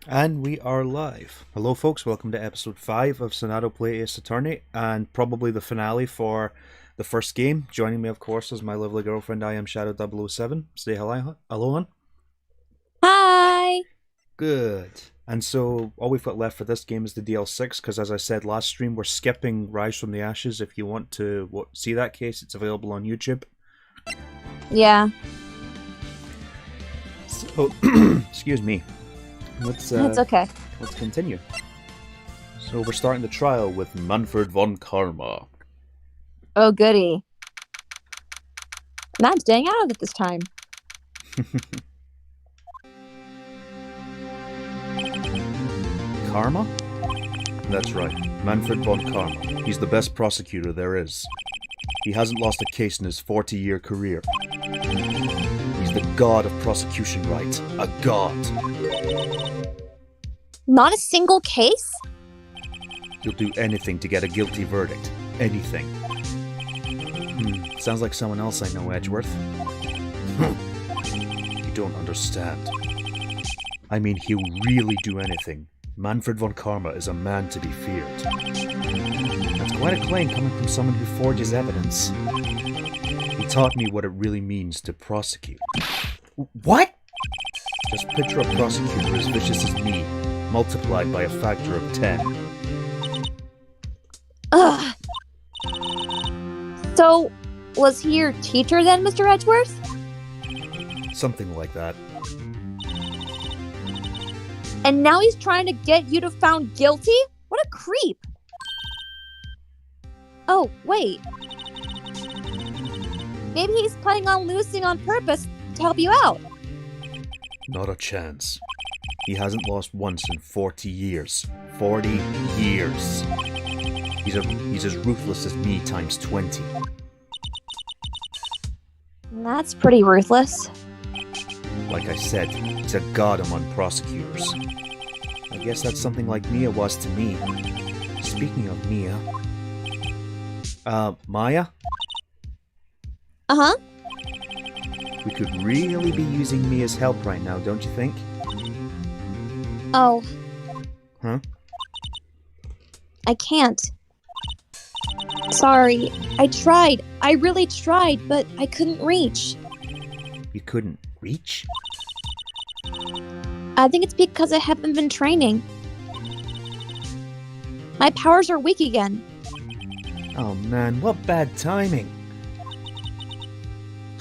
And we are live. Hello, folks. Welcome to episode 5 of Sonadow Play Ace Attorney, and probably the finale for the first game. Joining me, of course, is my lovely girlfriend, IMShadow007. Say hello, hon. Hi! Good. And so, all we've got left for this game is the DL6, because as I said last stream, we're skipping Rise from the Ashes. If you want to see that case, it's available on YouTube. Yeah. So, excuse me. That's okay. Let's continue. So we're starting the trial with Manfred von Karma. Oh, goody. Not staying out of it this time. Karma? That's right, Manfred von Karma. He's the best prosecutor there is. He hasn't lost a case in his 40-year career. He's the god of prosecution right. A god. Not a single case? He'll do anything to get a guilty verdict. Anything. Sounds like someone else I know, Edgeworth. You don't understand. I mean, he'll really do anything. Manfred von Karma is a man to be feared. That's quite a claim coming from someone who forges evidence. He taught me what it really means to prosecute. What? Just picture a prosecutor as vicious as me, multiplied by a factor of 10. Ugh. So, was he your teacher then, Mr. Edgeworth? Something like that. And now he's trying to get you to found guilty? What a creep! Oh, wait. Maybe he's planning on losing on purpose to help you out. Not a chance. He hasn't lost once in 40 years. 40 years. He's as ruthless as me times 20. That's pretty ruthless. Like I said, he's a god among prosecutors. I guess that's something like Mia was to me. Speaking of Mia... Maya? Uh-huh. We could really be using Mia's help right now, don't you think? Oh. Huh? I can't. Sorry. I tried. I really tried, but I couldn't reach. You couldn't reach? I think it's because I haven't been training. My powers are weak again. Oh man, what bad timing.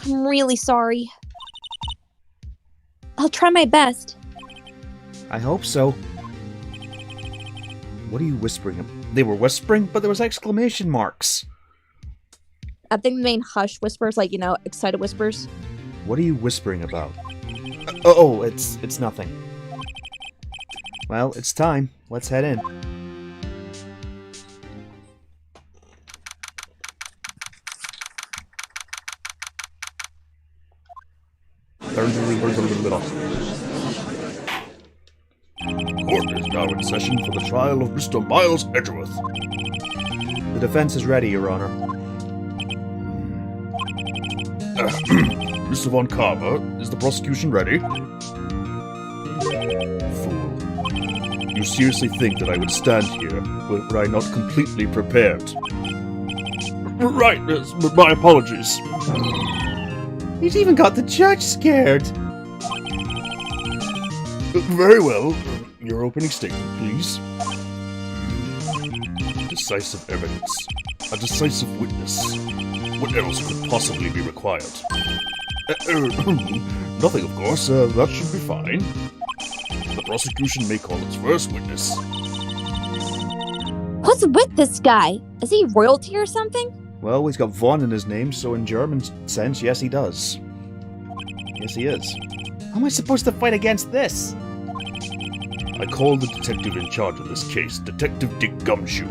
I'm really sorry. I'll try my best. I hope so. What are you whispering? They were whispering, but there was exclamation marks. I think the main hush whispers, like, excited whispers. What are you whispering about? Oh, it's nothing. Well, it's time. Let's head in. Court is now in session for the trial of Mr. Miles Edgeworth. The defense is ready, Your Honor. Mr. von Karma, is the prosecution ready? Fool. You seriously think that I would stand here were I not completely prepared? Right, my apologies. He's even got the judge scared. Very well. Your opening statement, please. Decisive evidence. A decisive witness. What else could possibly be required? Nothing, of course. That should be fine. The prosecution may call its first witness. What's with this guy? Is he royalty or something? Well, he's got Von in his name, so in German sense, yes he does. Yes he is. How am I supposed to fight against this? I call the detective in charge of this case, Detective Dick Gumshoe.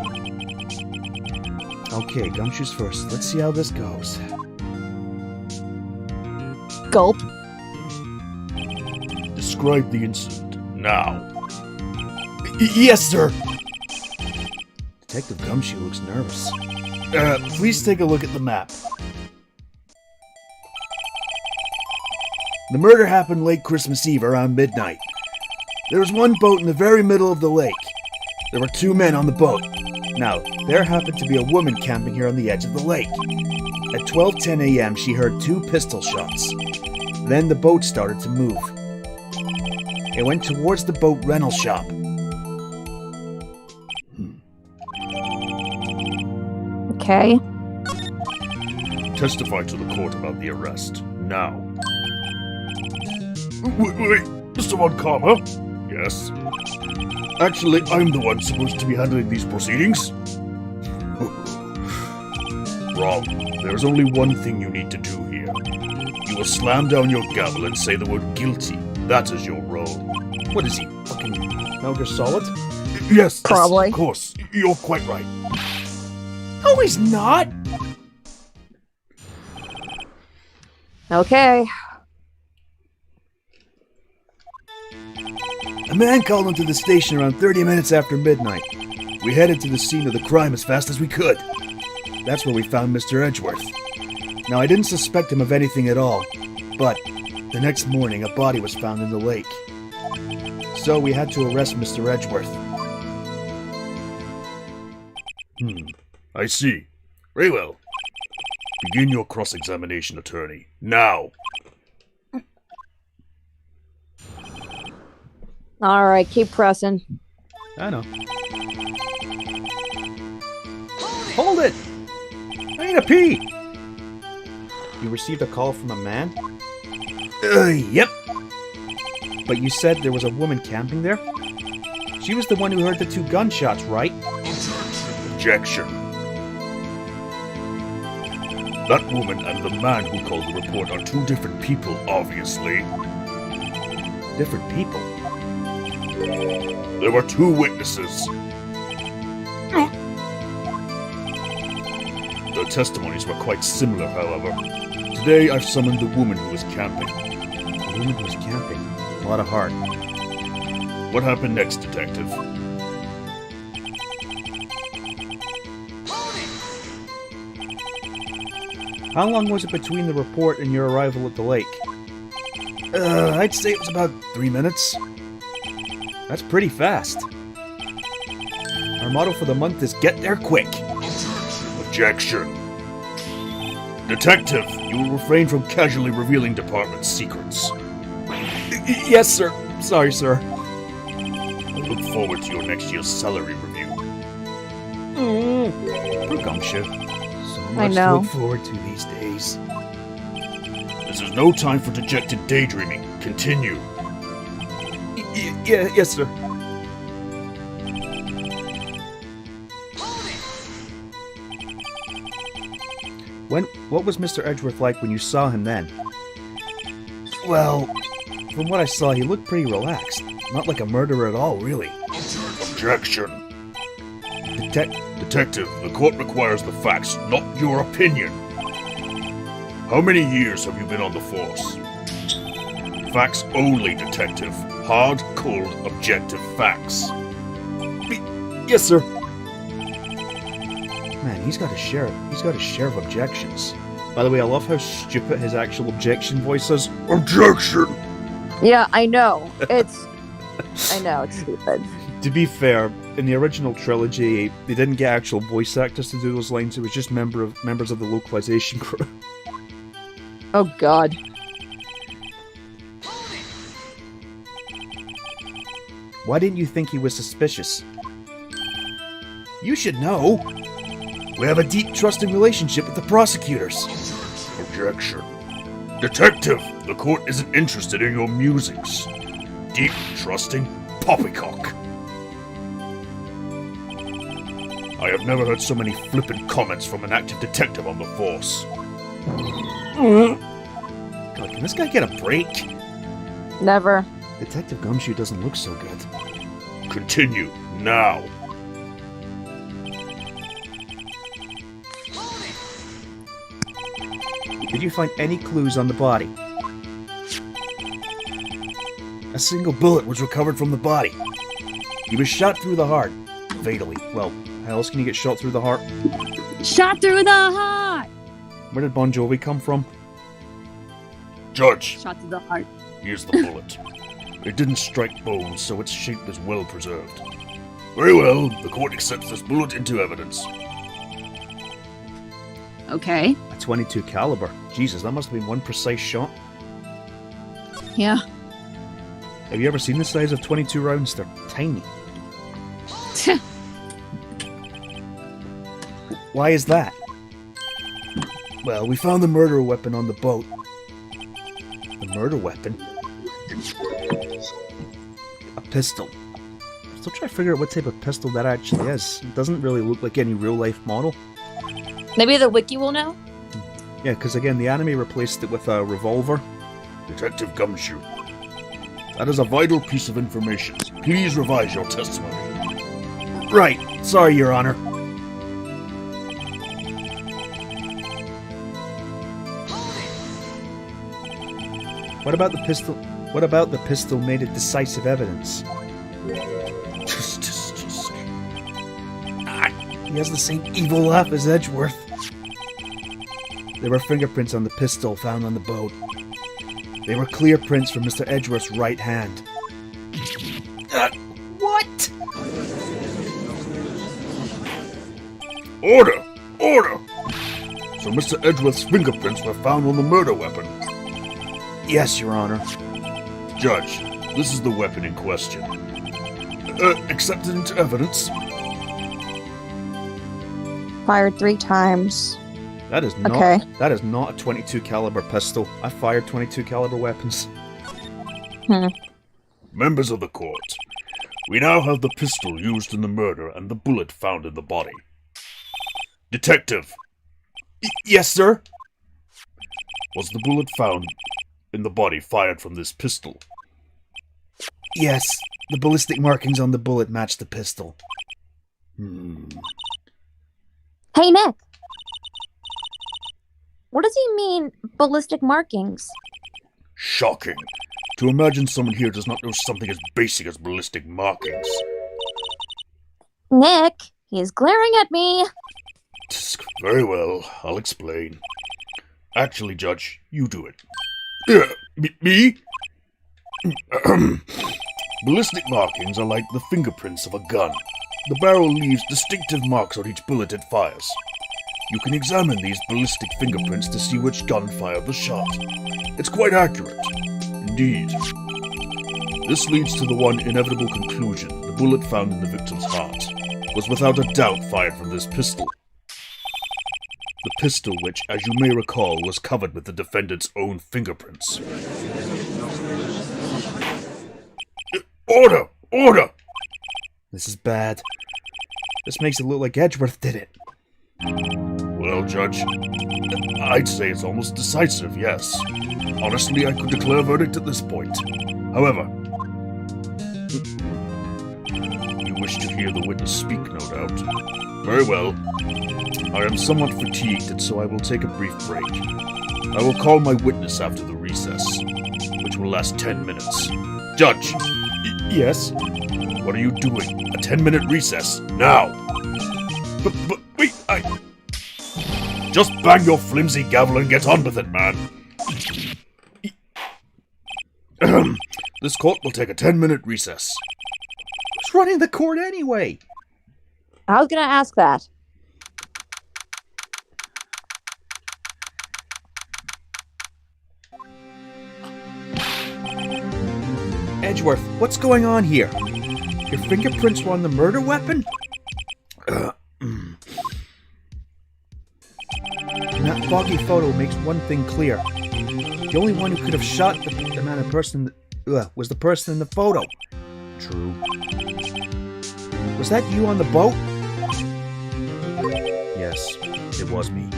Okay, Gumshoe's first. Let's see how this goes. Gulp. Describe the incident, now. Yes, sir! Detective Gumshoe looks nervous. Please take a look at the map. The murder happened late Christmas Eve around midnight. There was one boat in the very middle of the lake. There were 2 men on the boat. Now, there happened to be a woman camping here on the edge of the lake. At 12:10 a.m., she heard 2 pistol shots. Then the boat started to move. It went towards the boat rental shop. Okay. Testify to the court about the arrest. Now. Wait, Mr. Von Karma? Yes? Actually, I'm the one supposed to be handling these proceedings. Wrong. There's only one thing you need to do here. You will slam down your gavel and say the word guilty. That is your role. What is he, fucking Metal Gear Solid? Yes, Probably. Of course. You're quite right. No, he's not! Okay. A man called into the station around 30 minutes after midnight. We headed to the scene of the crime as fast as we could. That's where we found Mr. Edgeworth. Now, I didn't suspect him of anything at all, but the next morning a body was found in the lake. So we had to arrest Mr. Edgeworth. I see. Very well. Begin your cross-examination, attorney. Now! Alright, keep pressing. I know. Hold it! I need a pee! You received a call from a man? Yep. But you said there was a woman camping there? She was the one who heard the 2 gunshots, right? Objection. That woman and the man who called the report are 2 different people, obviously. Different people? There were 2 witnesses. Their testimonies were quite similar, however. Today, I've summoned the woman who was camping. The woman who was camping? A lot of heart. What happened next, Detective? How long was it between the report and your arrival at the lake? I'd say it was about 3 minutes. That's pretty fast. Our motto for the month is get there quick. Objection. Detective, you will refrain from casually revealing department secrets. Yes, sir. Sorry, sir. I look forward to your next year's salary review. Poor Gumshoe. So I much to know. look forward to these days. This is no time for dejected daydreaming. Continue. Yes, sir. What was Mr. Edgeworth like when you saw him then? Well, from what I saw, he looked pretty relaxed. Not like a murderer at all, really. Objection. Detective, the court requires the facts, not your opinion. How many years have you been on the force? Facts only, Detective. Hard, cold, objective facts. Yes, sir. Man, he's got a share of objections. By the way, I love how stupid his actual objection voice is. Objection! Yeah, I know. It's stupid. To be fair, in the original trilogy, they didn't get actual voice actors to do those lines. It was just members of the localization crew. Oh god. Why didn't you think he was suspicious? You should know. We have a deep, trusting relationship with the prosecutors. Objection. Detective, the court isn't interested in your musings. Deep, trusting, poppycock. I have never heard so many flippant comments from an active detective on the force. God, can this guy get a break? Never. Detective Gumshoe doesn't look so good. Continue, now. Did you find any clues on the body? A single bullet was recovered from the body. He was shot through the heart. Fatally. Well, how else can you get shot through the heart? Shot through the heart! Where did Bon Jovi come from? Judge, Shot through the heart. here's the bullet. It didn't strike bones, so its shape is well preserved. Very well, the court accepts this bullet into evidence. Okay. A 22 caliber. Jesus, that must have been one precise shot. Yeah. Have you ever seen the size of 22 rounds? They're tiny. Why is that? Well, we found the murder weapon on the boat. The murder weapon? A pistol. I'm still trying to figure out what type of pistol that actually is. It doesn't really look like any real-life model. Maybe the wiki will know? Yeah, because again, the anime replaced it with a revolver. Detective Gumshoe. That is a vital piece of information. Please revise your testimony. Right. Sorry, Your Honor. What about the pistol? What about the pistol made it decisive evidence? He has the same evil laugh as Edgeworth. There were fingerprints on the pistol found on the boat. They were clear prints from Mr. Edgeworth's right hand. What? Order! Order! So Mr. Edgeworth's fingerprints were found on the murder weapon. Yes, Your Honor. Judge, this is the weapon in question. Accepted into evidence? Fired 3 times. That is not. Okay. That is not a 22 caliber pistol. I fired 22 caliber weapons. Members of the court, we now have the pistol used in the murder and the bullet found in the body. Detective! Yes, sir? Was the bullet found in the body fired from this pistol? Yes. The ballistic markings on the bullet match the pistol. Hey, Nick. What does he mean, ballistic markings? Shocking. To imagine someone here does not know something as basic as ballistic markings. Nick, he's glaring at me. Very well, I'll explain. Actually, Judge, you do it. Me? Ballistic markings are like the fingerprints of a gun. The barrel leaves distinctive marks on each bullet it fires. You can examine these ballistic fingerprints to see which gun fired the shot. It's quite accurate. Indeed. This leads to the one inevitable conclusion: the bullet found in the victim's heart was without a doubt fired from this pistol. The pistol which, as you may recall, was covered with the defendant's own fingerprints. Order! Order! This is bad. This makes it look like Edgeworth did it. Well, Judge, I'd say it's almost decisive, yes. Honestly, I could declare a verdict at this point. However, you wish to hear the witness speak, no doubt. Very well. I am somewhat fatigued, and so I will take a brief break. I will call my witness after the recess, which will last 10 minutes. Judge! Yes? What are you doing? A 10-minute recess, now! But wait, Just bang your flimsy gavel and get on with it, man! This court will take a 10-minute recess. Who's running the court anyway? I was gonna ask that. Edgeworth, what's going on here? Your fingerprints were on the murder weapon? And that foggy photo makes one thing clear. The only one who could have shot the man in person was the person in the photo. True. Was that you on the boat? Yes, it was me.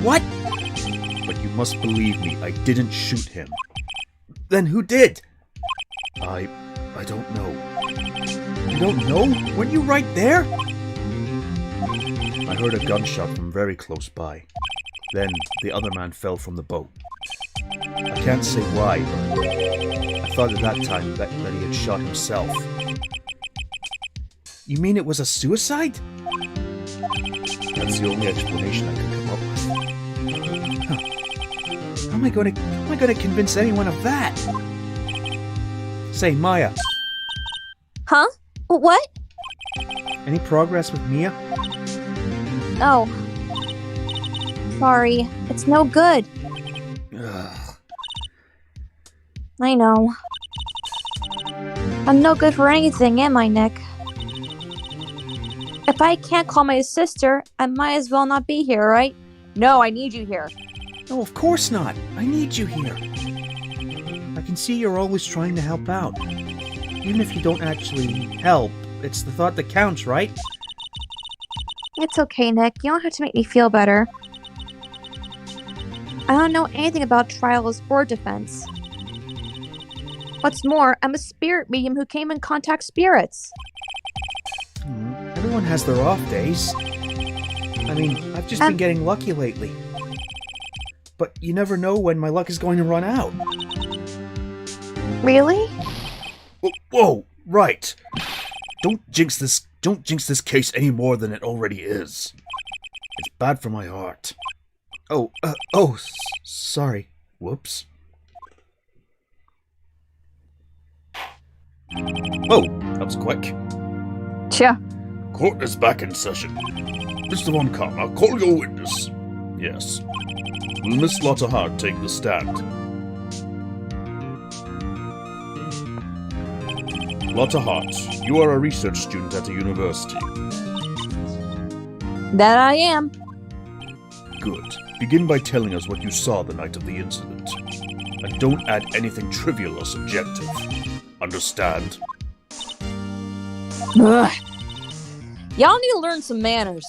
What? But you must believe me, I didn't shoot him. Then who did? I don't know. You don't know? Weren't you right there? I heard a gunshot from very close by. Then the other man fell from the boat. I can't say why, but I thought at that time that he had shot himself. You mean it was a suicide? That's the only explanation I could come up with. Huh. How am I going to convince anyone of that? Say, Maya, Huh? What? any progress with Mia? Oh. Sorry. It's no good. Ugh. I know. I'm no good for anything, am I, Nick? If I can't call my sister, I might as well not be here, right? No, I need you here. No, of course not. I need you here. I can see you're always trying to help out. Even if you don't actually help, it's the thought that counts, right? It's okay, Nick. You don't have to make me feel better. I don't know anything about trials or defense. What's more, I'm a spirit medium who came in contact spirits. Everyone has their off days. I mean, I've just been getting lucky lately. But you never know when my luck is going to run out. Really? Whoa, right. Don't jinx this case any more than it already is. It's bad for my heart. Sorry. Whoops. Oh, that was quick. Yeah. Court is back in session. Mr. Von Karma, call your witness. Yes. Will Miss Lotta Hart take the stand? Lotta Hart, you are a research student at the university. That I am. Good. Begin by telling us what you saw the night of the incident. And don't add anything trivial or subjective. Understand? Ugh. Y'all need to learn some manners.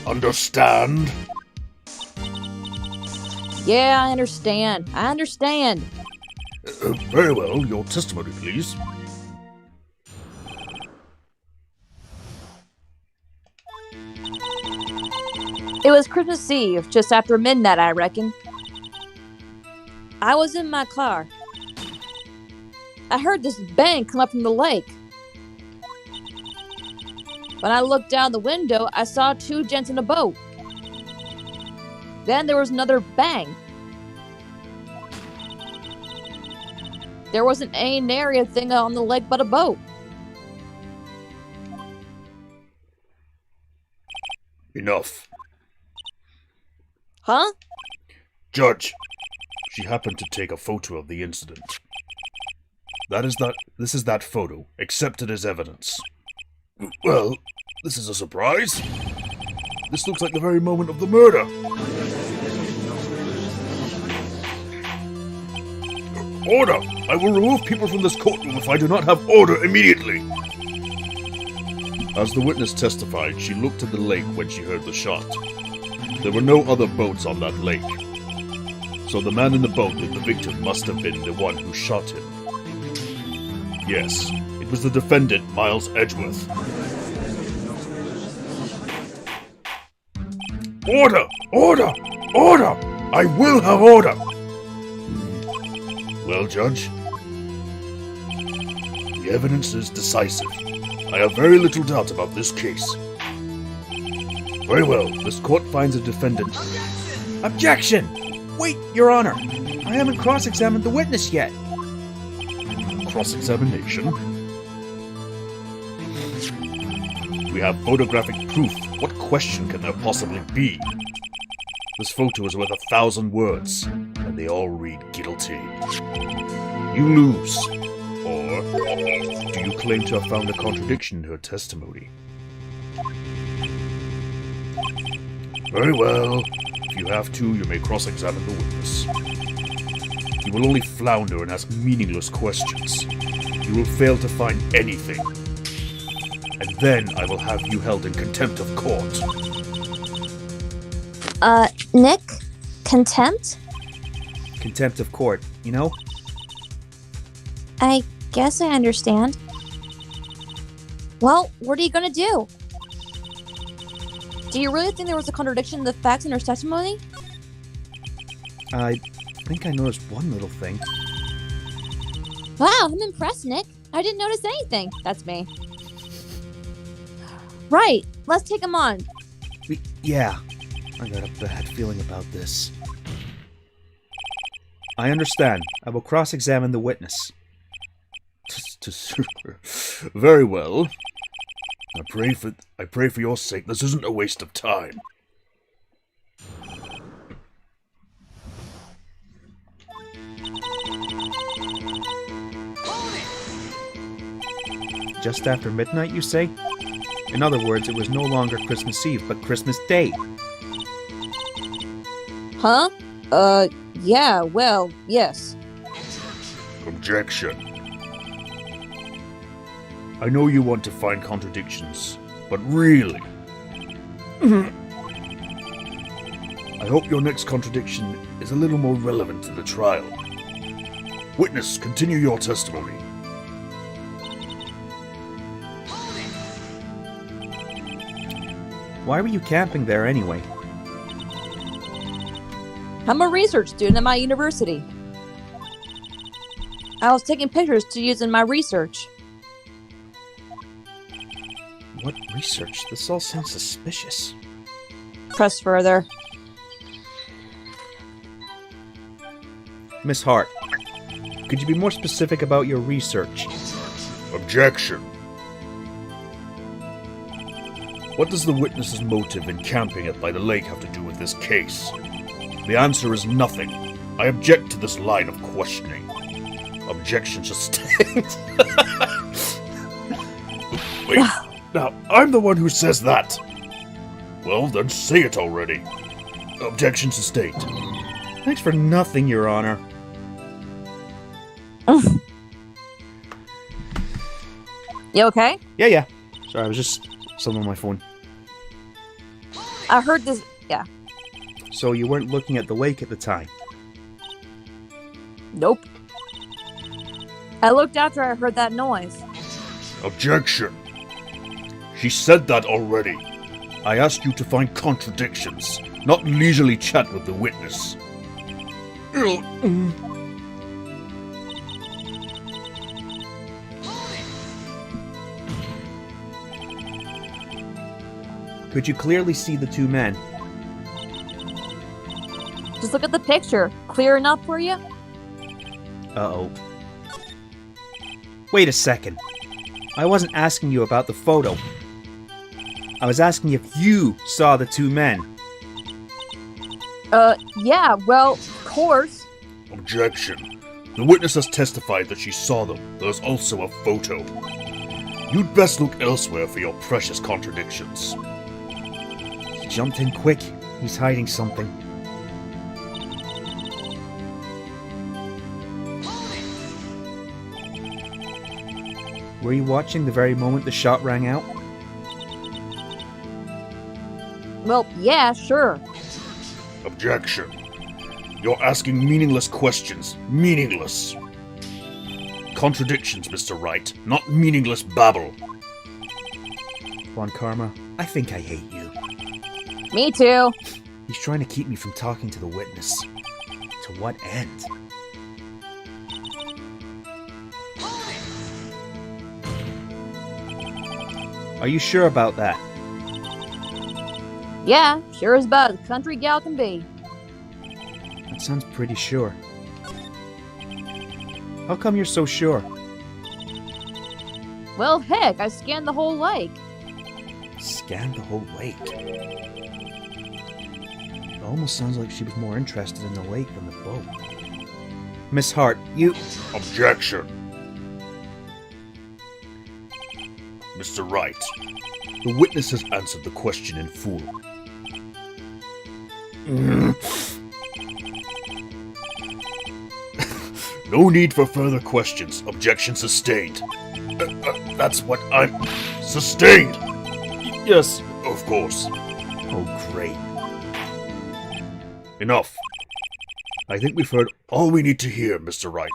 Understand? Yeah, I understand. I understand. Very well, your testimony, please. It was Christmas Eve, just after midnight, I reckon. I was in my car. I heard this bang come up from the lake. When I looked down the window, I saw two gents in a boat. Then there was another bang. There wasn't any nary a thing on the lake but a boat. Enough. Huh? Judge, she happened to take a photo of the incident. This is that photo, accepted as evidence. Well, this is a surprise. This looks like the very moment of the murder. Order! I will remove people from this courtroom if I do not have order immediately. As the witness testified, she looked at the lake when she heard the shot. There were no other boats on that lake. So the man in the boat with the victim must have been the one who shot him. Yes, it was the defendant, Miles Edgeworth. Order! Order! Order! I will have order! Well, Judge, the evidence is decisive. I have very little doubt about this case. Very well, this court finds a defendant. Objection! Wait, Your Honor. I haven't cross-examined the witness yet. Cross-examination? We have photographic proof. What question can there possibly be? This photo is worth 1,000 words, and they all read guilty. You lose. Or do you claim to have found a contradiction in her testimony? Very well. If you have to, you may cross-examine the witness. You will only flounder and ask meaningless questions. You will fail to find anything. And then I will have you held in contempt of court. Nick? Contempt? Contempt of court, you know? I guess I understand. Well, what are you gonna do? Do you really think there was a contradiction in the facts in her testimony? I think I noticed one little thing. Wow, I'm impressed, Nick. I didn't notice anything. That's me. Right, let's take him on. Yeah, I got a bad feeling about this. I understand. I will cross-examine the witness. Very well. I pray for your sake this isn't a waste of time. Just after midnight, you say? In other words, it was no longer Christmas Eve, but Christmas Day. Huh? Yeah, well, yes. Objection. I know you want to find contradictions, but really... I hope your next contradiction is a little more relevant to the trial. Witness, continue your testimony. Why were you camping there anyway? I'm a research student at my university. I was taking pictures to use in my research. What research? This all sounds suspicious. Press further. Miss Hart, could you be more specific about your research? Objection. What does the witness's motive in camping it by the lake have to do with this case? The answer is nothing. I object to this line of questioning. Objection sustained. Wait, now, I'm the one who says that. Well, then say it already. Objection sustained. Thanks for nothing, Your Honor. You okay? Yeah. Sorry, I was just something on my phone. I heard this. Yeah. So you weren't looking at the lake at the time? Nope. I looked after I heard that noise. Objection. She said that already. I asked you to find contradictions, not leisurely chat with the witness. Could you clearly see the two men? Just look at the picture. Clear enough for you? Uh-oh. Wait a second. I wasn't asking you about the photo. I was asking if you saw the two men. Yeah, well, of course. Objection. The witness has testified that she saw them. There's also a photo. You'd best look elsewhere for your precious contradictions. He jumped in quick. He's hiding something. Were you watching the very moment the shot rang out? Well, yeah, sure. Objection. You're asking meaningless questions. Meaningless. Contradictions, Mr. Wright, not meaningless babble. Von Karma, I think I hate you. Me too. He's trying to keep me from talking to the witness. To what end? Are you sure about that? Yeah, sure as bud. Country gal can be. That sounds pretty sure. How come you're so sure? Well, heck, I scanned the whole lake. Scanned the whole lake? It almost sounds like she was more interested in the lake than the boat. Miss Hart, you... Objection. Mr. Wright, the witness has answered the question in full. No need for further questions. Objection sustained. That's what I'm... Sustained! Yes, of course. Oh, great. Enough. I think we've heard all we need to hear, Mr. Wright.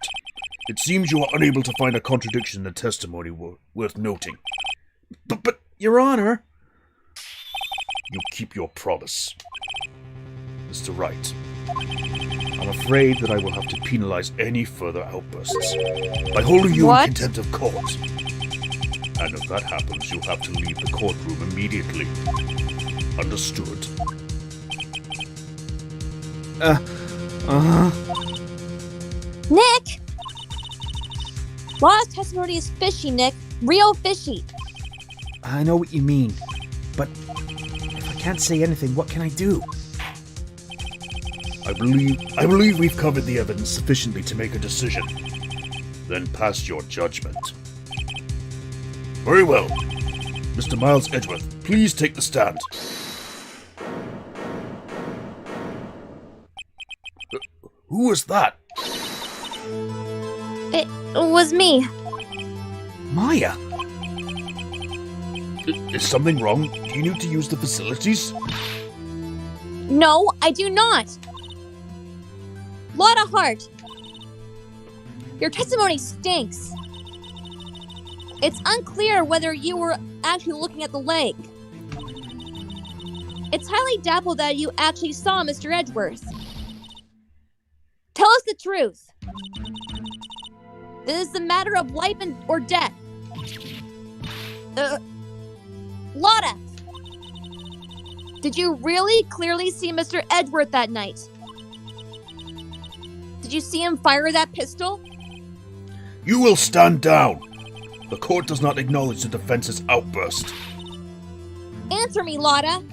It seems you are unable to find a contradiction in the testimony worth noting. But, Your Honor... You keep your promise. Mr. Wright, I'm afraid that I will have to penalize any further outbursts by holding you in contempt of court. And if that happens, you'll have to leave the courtroom immediately. Understood? Law's testimony is fishy, Nick. Real fishy. I know what you mean, but if I can't say anything, what can I do? I believe we've covered the evidence sufficiently to make a decision. Then pass your judgment. Very well. Mr. Miles Edgeworth, please take the stand. Who was that? It was me. Maya! Is something wrong? Do you need to use the facilities? No, I do not. Lotta Hart, your testimony stinks. It's unclear whether you were actually looking at the lake. It's highly doubtful that you actually saw Mr. Edgeworth. Tell us the truth. This is a matter of life or death. Lotta, did you really clearly see Mr. Edgeworth that night? Did you see him fire that pistol? You will stand down. The court does not acknowledge the defense's outburst. Answer me, Lotta.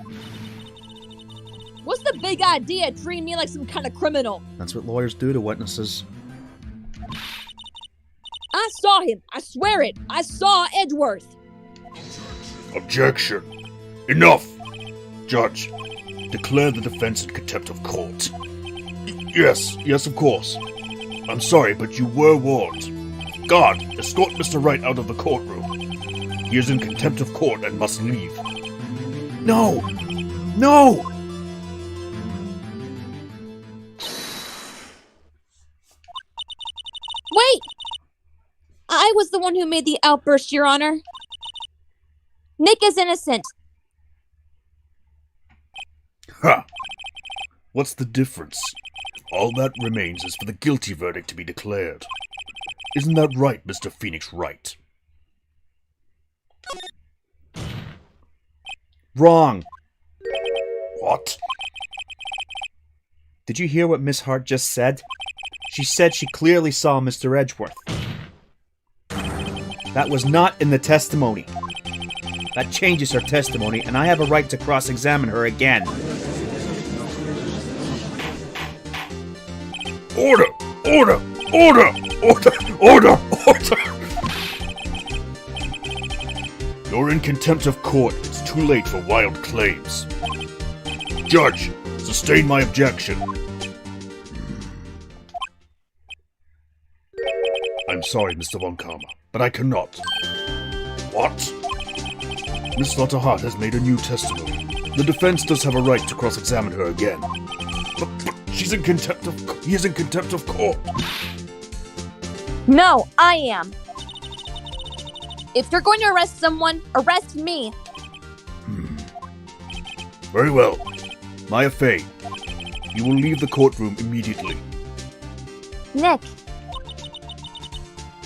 What's the big idea treating me like some kind of criminal? That's what lawyers do to witnesses. I saw him. I swear it. I saw Edgeworth. Objection. Enough. Judge, declare the defense in contempt of court. Yes, of course. I'm sorry, but you were warned. Guard, escort Mr. Wright out of the courtroom. He is in contempt of court and must leave. No! No! Wait! I was the one who made the outburst, Your Honor. Nick is innocent. Ha! What's the difference? All that remains is for the guilty verdict to be declared. Isn't that right, Mr. Phoenix Wright? Wrong! What? Did you hear what Miss Hart just said? She said she clearly saw Mr. Edgeworth. That was not in the testimony. That changes her testimony, and I have a right to cross-examine her again. Order! Order! Order! Order! Order! Order! You're in contempt of court. It's too late for wild claims. Judge, sustain my objection. I'm sorry, Mr. Von Karma, but I cannot. What? Miss Lotta Hart has made a new testimony. The defense does have a right to cross-examine her again. But he is in contempt of court. No, I am. If you're going to arrest someone, arrest me. Very well. Maya Fey, you will leave the courtroom immediately. Nick.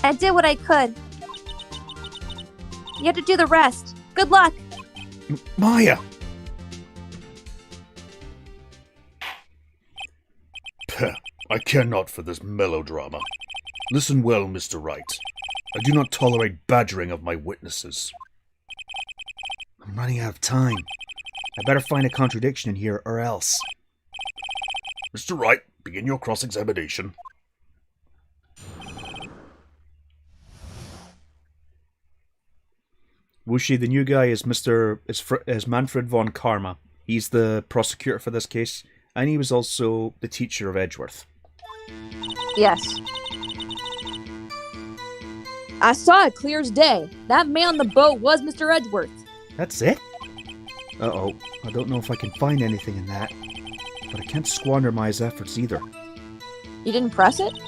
I did what I could. You had to do the rest. Good luck. Maya! Peh, I care not for this melodrama. Listen well, Mr. Wright. I do not tolerate badgering of my witnesses. I'm running out of time. I better find a contradiction in here or else. Mr. Wright, begin your cross-examination. Wushi, the new guy is Manfred von Karma. He's the prosecutor for this case, and he was also the teacher of Edgeworth. Yes. I saw it clear as day. That man on the boat was Mr. Edgeworth. That's it? Uh-oh. I don't know if I can find anything in that. But I can't squander Maya's efforts either. You didn't press it?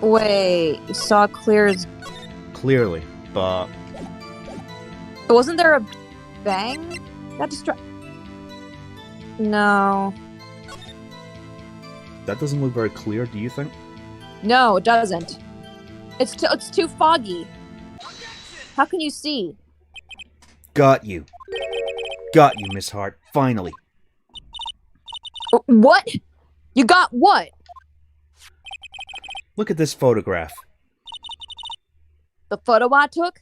Wait, you saw clear as... Clearly, but... Wasn't there a bang? That No. That doesn't look very clear, do you think? No, it doesn't. It's too foggy. How can you see? Got you. Got you, Miss Hart. Finally. What? You got what? Look at this photograph. The photo I took?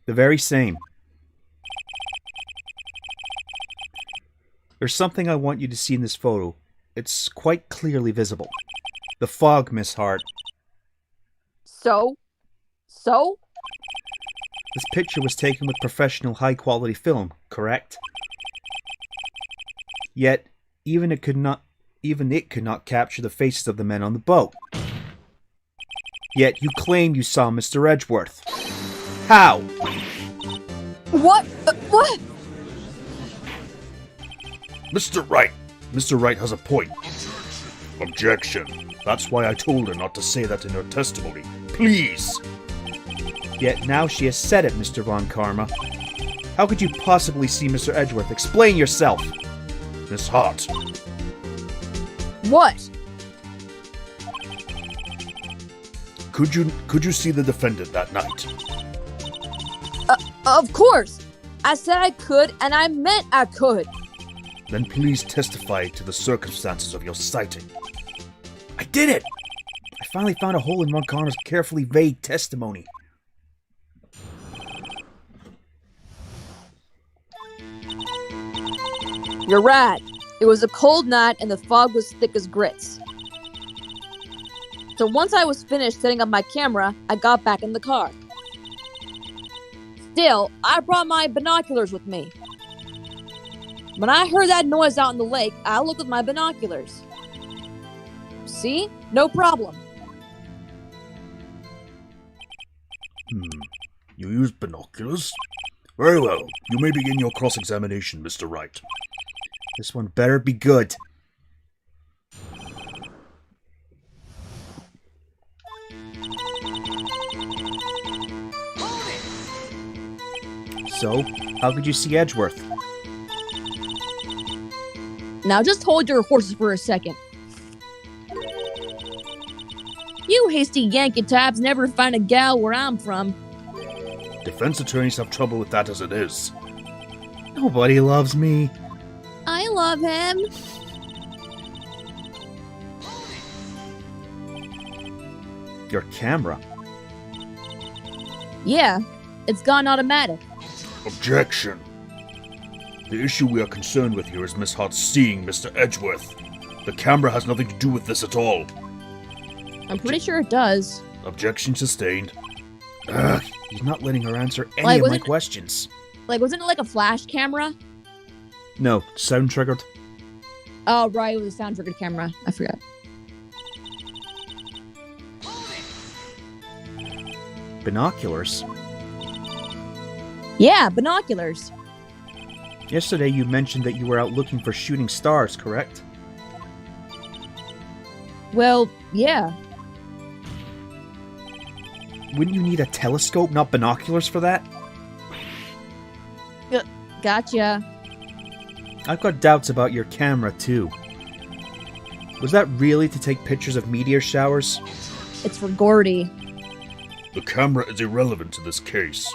The very same. There's something I want you to see in this photo. It's quite clearly visible. The fog, Miss Hart. So? This picture was taken with professional high-quality film, correct? Yet, even it could not capture the faces of the men on the boat. Yet you claim you saw Mr. Edgeworth. How? What? What? Mr. Wright! Mr. Wright has a point. Objection. That's why I told her not to say that in her testimony. Please! Yet now she has said it, Mr. Von Karma. How could you possibly see Mr. Edgeworth? Explain yourself! Miss Hart. What? Could you see the defendant that night? Of course! I said I could, and I meant I could! Then please testify to the circumstances of your sighting. I did it! I finally found a hole in Von Karma's carefully vague testimony. You're right. It was a cold night and the fog was thick as grits. So once I was finished setting up my camera, I got back in the car. Still, I brought my binoculars with me. When I heard that noise out in the lake, I looked with my binoculars. See? No problem. You used binoculars? Very well. You may begin your cross-examination, Mr. Wright. This one better be good. So, how could you see Edgeworth? Now just hold your horses for a second. You hasty Yankee types never find a gal where I'm from. Defense attorneys have trouble with that as it is. Nobody loves me. I love him. Your camera. Yeah, it's gone automatic. Objection. The issue we are concerned with here is Miss Hart seeing Mr. Edgeworth. The camera has nothing to do with this at all. I'm pretty sure it does. Objection sustained. Ugh, he's not letting her answer any Like, of my wasn't- questions. Wasn't it like a flash camera? No, sound triggered. Oh, right, it was a sound triggered camera. I forgot. Binoculars. Yeah, binoculars. Yesterday you mentioned that you were out looking for shooting stars, correct? Well, yeah. Wouldn't you need a telescope, not binoculars, for that? Gotcha. I've got doubts about your camera, too. Was that really to take pictures of meteor showers? It's for Gordy. The camera is irrelevant to this case.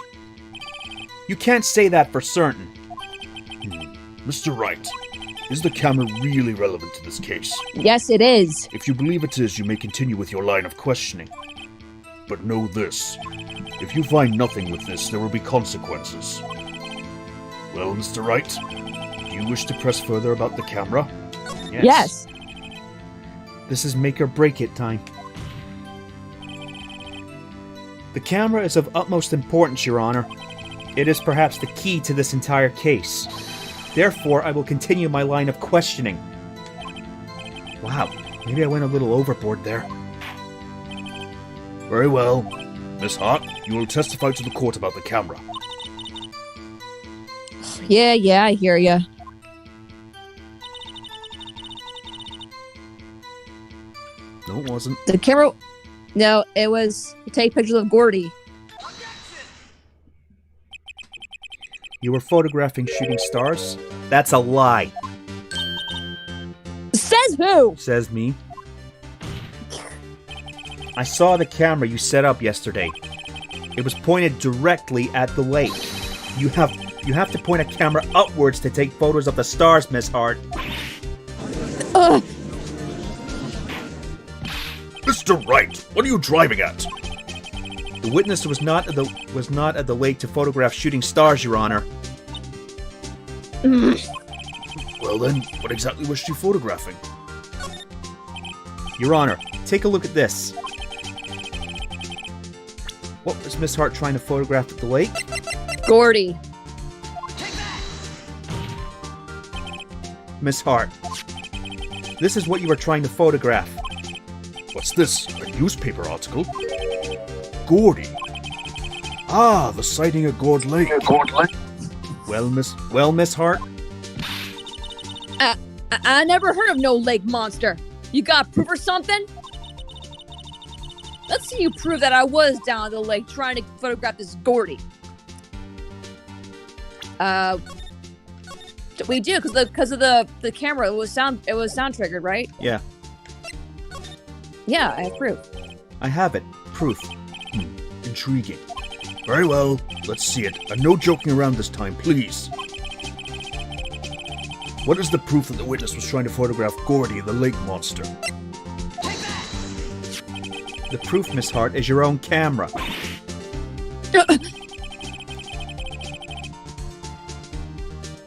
You can't say that for certain. Mr. Wright, is the camera really relevant to this case? Yes, it is. If you believe it is, you may continue with your line of questioning. But know this. If you find nothing with this, there will be consequences. Well, Mr. Wright, do you wish to press further about the camera? Yes. This is make or break it time. The camera is of utmost importance, Your Honor. It is perhaps the key to this entire case. Therefore, I will continue my line of questioning. Wow, maybe I went a little overboard there. Very well. Miss Hart, you will testify to the court about the camera. Yeah, I hear ya. No, it wasn't. The camera... No, it was to take pictures of Gordy. You were photographing shooting stars? That's a lie, Says who? says me. I saw the camera you set up yesterday. It was pointed directly at the lake. You have to point a camera upwards to take photos of the stars, Miss Hart. Ugh. Mr. Wright, what are you driving at? The witness was not at the lake to photograph shooting stars, Your Honor. Well then, what exactly was she photographing? Your Honor, take a look at this. What was Miss Hart trying to photograph at the lake? Gordy. Miss Hart, this is what you were trying to photograph. What's this? A newspaper article? Gordy. Ah, the sighting at Gord Lake. Well, Miss Hart, I never heard of no lake monster. You got proof or something? Let's see you prove that I was down at the lake trying to photograph this Gordy. We do because of the camera. It was sound triggered, right? Yeah. Yeah, I have proof. I have it. Proof. Intriguing. Very well, let's see it. And no joking around this time, please. What is the proof that the witness was trying to photograph Gordy, the lake monster? The proof, Miss Hart, is your own camera.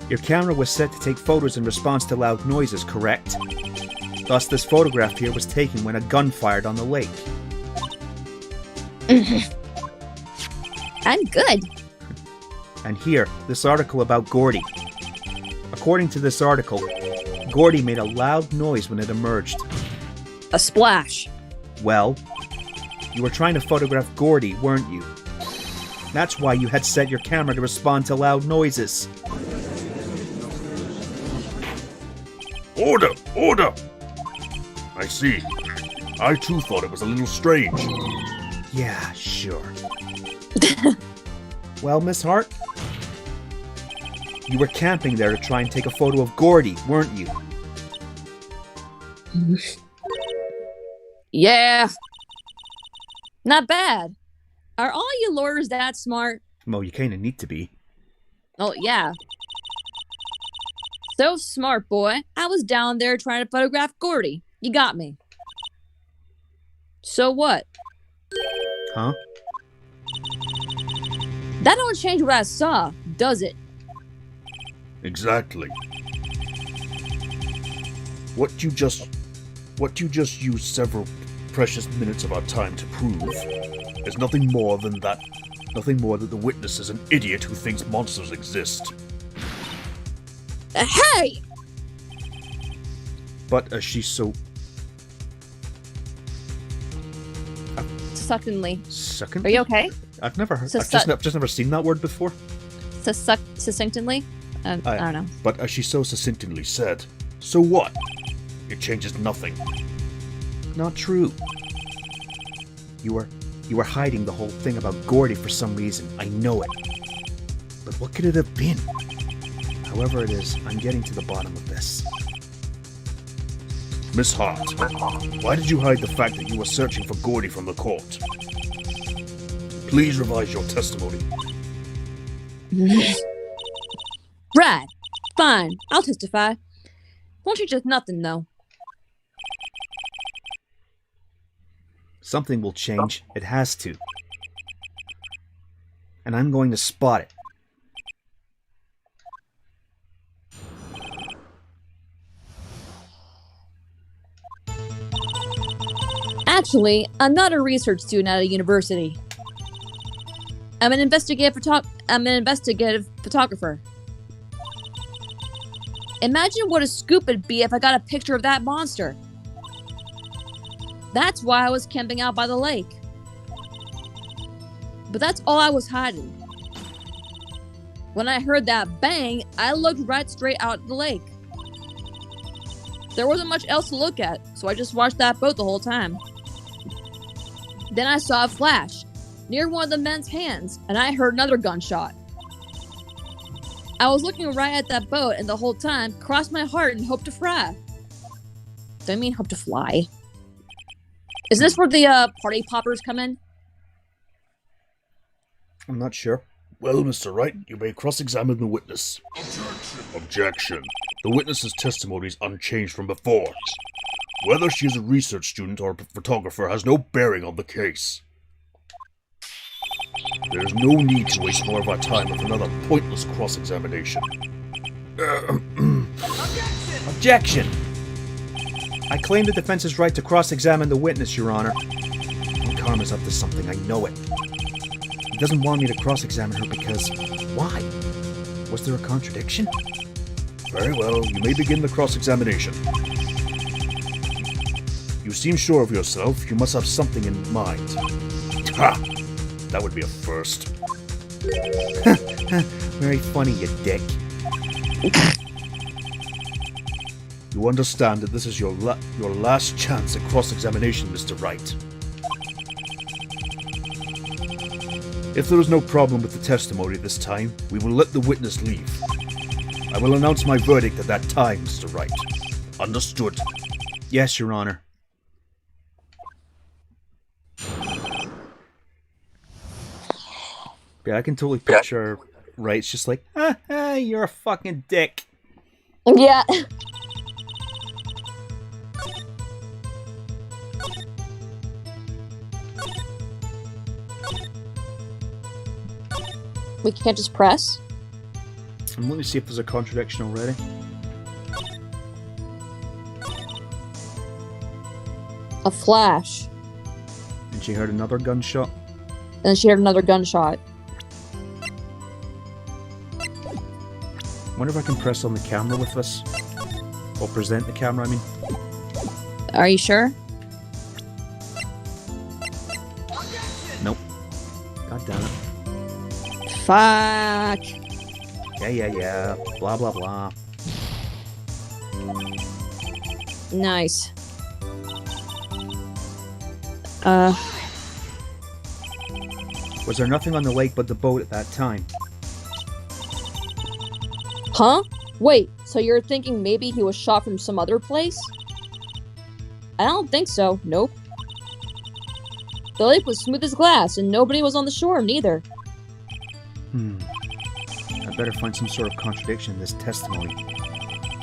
Your camera was set to take photos in response to loud noises, correct? Thus, this photograph here was taken when a gun fired on the lake. I'm good. And here, this article about Gordy. According to this article, Gordy made a loud noise when it emerged. A splash. Well, you were trying to photograph Gordy, weren't you? That's why you had set your camera to respond to loud noises. Order! Order! I see. I too thought it was a little strange. Yeah, sure. Well, Miss Hart, you were camping there to try and take a photo of Gordy, weren't you? Yeah. Not bad. Are all you lawyers that smart? Well, you kinda need to be. Oh, yeah. So smart, boy. I was down there trying to photograph Gordy. You got me. So what? Huh? That don't change what I saw, does it? Exactly. What you just used several precious minutes of our time to prove is nothing more than that the witness is an idiot who thinks monsters exist. Hey! But she's so... Succinctly. Succinct? Are you okay? I've never heard... Sus- I've just never seen that word before. Succinctly? I don't know. But as she so succinctly said, so what? It changes nothing. Not true. You were hiding the whole thing about Gordy for some reason. I know it. But what could it have been? However it is, I'm getting to the bottom of this. Miss Hart, why did you hide the fact that you were searching for Gordy from the court? Please revise your testimony. Right. Fine. I'll testify. Won't you just nothing, though? Something will change. It has to. And I'm going to spot it. Actually, I'm not a research student at a university. I'm an investigative photographer. Imagine what a scoop it'd be if I got a picture of that monster. That's why I was camping out by the lake. But that's all I was hiding. When I heard that bang, I looked right straight out at the lake. There wasn't much else to look at, so I just watched that boat the whole time. Then I saw a flash near one of the men's hands, and I heard another gunshot. I was looking right at that boat, and the whole time crossed my heart and hoped to fly. Do I mean hope to fly? Is this where the party poppers come in? I'm not sure. Well, Mr. Wright, you may cross-examine the witness. Objection. The witness's testimony is unchanged from before. Whether she is a research student or a photographer has no bearing on the case. There is no need to waste more of our time with another pointless cross-examination. Objection! I claim the defense's right to cross-examine the witness, Your Honor. Von Karma's up to something, I know it. He doesn't want me to cross-examine her because... why? Was there a contradiction? Very well, you may begin the cross-examination. You seem sure of yourself. You must have something in mind. Ha! That would be a first. Very funny, you dick. You understand that this is your last chance at cross-examination, Mr. Wright. If there is no problem with the testimony this time, we will let the witness leave. I will announce my verdict at that time, Mr. Wright. Understood? Yes, Your Honor. Yeah, I can totally picture Wright's just like, you're a fucking dick. Yeah. We can't just press? And let me see if there's a contradiction already. A flash. And she heard another gunshot. And she heard another gunshot. Wonder if I can press on the camera with this. Or present the camera, I mean. Are you sure? Nope. God damn it. Fuck. Yeah. Blah, blah, blah. Nice. Was there nothing on the lake but the boat at that time? Huh? Wait, so you're thinking maybe he was shot from some other place? I don't think so. Nope. The lake was smooth as glass, and nobody was on the shore, neither. I better find some sort of contradiction in this testimony.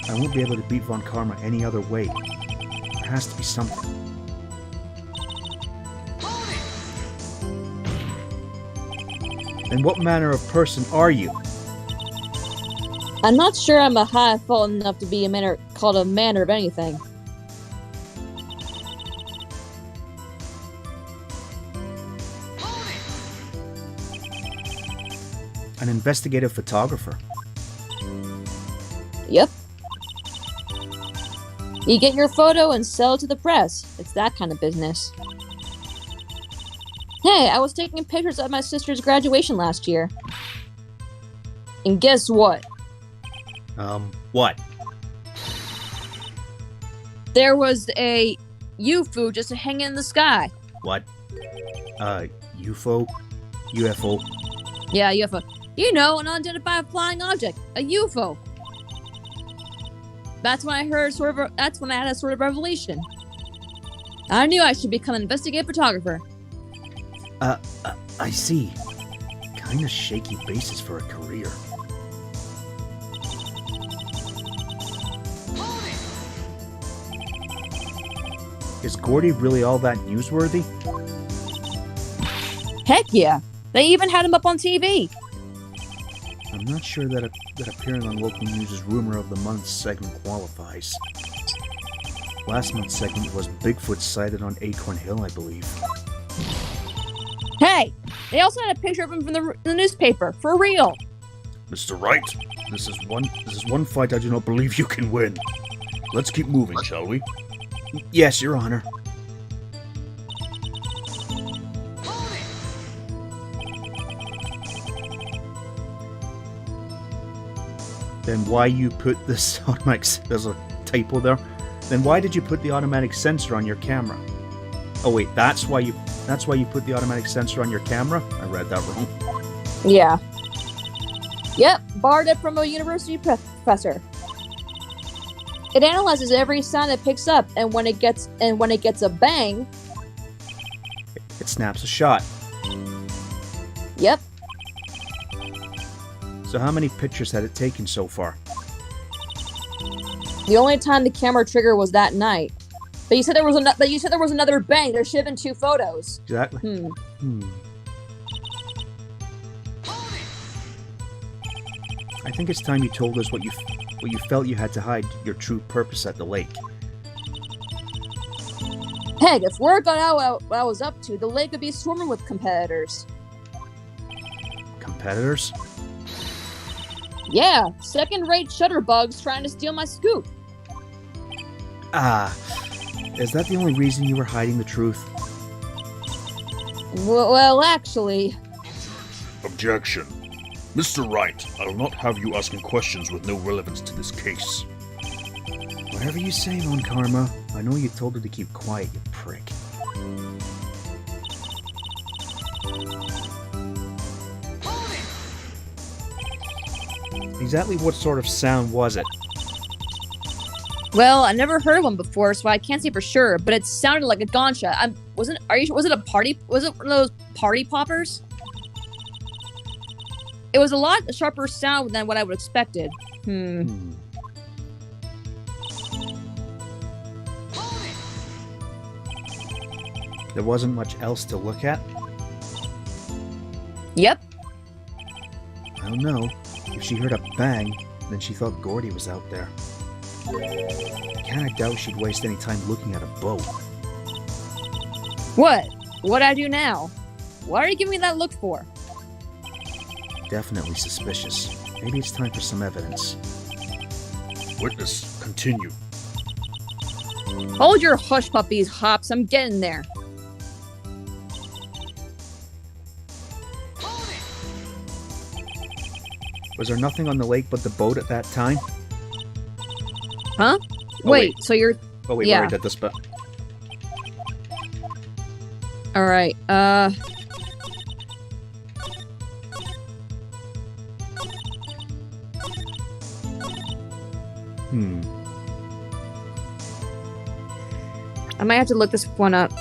I won't be able to beat Von Karma any other way. There has to be something. Then what manner of person are you? I'm not sure I'm a high fault enough to be called a manner of anything. An investigative photographer. Yep. You get your photo and sell it to the press. It's that kind of business. Hey, I was taking pictures at my sister's graduation last year. And guess what? What? There was a UFO just hanging in the sky. What? UFO? UFO? Yeah, UFO. You know, an unidentified flying object. A UFO. That's when I had a sort of revelation. I knew I should become an investigative photographer. I see. Kinda shaky basis for a career. Is Gordy really all that newsworthy? Heck yeah. They even had him up on TV. I'm not sure that appearing on local news' Rumor of the Month segment qualifies. Last month's segment was Bigfoot sighted on Acorn Hill, I believe. Hey! They also had a picture of him from the newspaper. For real. Mr. Wright, this is one fight I do not believe you can win. Let's keep moving, shall we? Yes, Your Honor. Then why you put this automatic... There's a typo there. Then why did you put the automatic sensor on your camera? Oh wait, that's why you put the automatic sensor on your camera? I read that wrong. Yeah. Yep, borrowed it from a university professor. It analyzes every sound it picks up, and when it gets a bang, it snaps a shot. Yep. So how many pictures had it taken so far? The only time the camera trigger was that night. But you said there was another bang. There should have been 2 photos. Exactly. I think it's time you told us what you felt you had to hide your true purpose at the lake. Heck, if word got out what I was up to, the lake would be swarming with competitors. Competitors? Yeah, second-rate shutterbugs trying to steal my scoop. Ah, is that the only reason you were hiding the truth? Well, actually... Objection. Mr. Wright, I will not have you asking questions with no relevance to this case. Whatever you say, Mon Karma. I know you told her to keep quiet, you prick. Exactly what sort of sound was it? Well, I never heard one before, so I can't say for sure, but it sounded like a gongcha. Was it a party? Was it one of those party poppers? It was a lot sharper sound than what I would have expected. There wasn't much else to look at? Yep. I don't know. If she heard a bang, then she thought Gordy was out there. I kinda doubt she'd waste any time looking at a boat. What? What'd I do now? Why are you giving me that look for? Definitely suspicious. Maybe it's time for some evidence. Witness, continue. Hold your hush puppies, Hops. I'm getting there. Was there nothing on the lake but the boat at that time? Huh? Oh, wait, so you're... Oh wait, Yeah. we already did this, but... Alright, I might have to look this one up.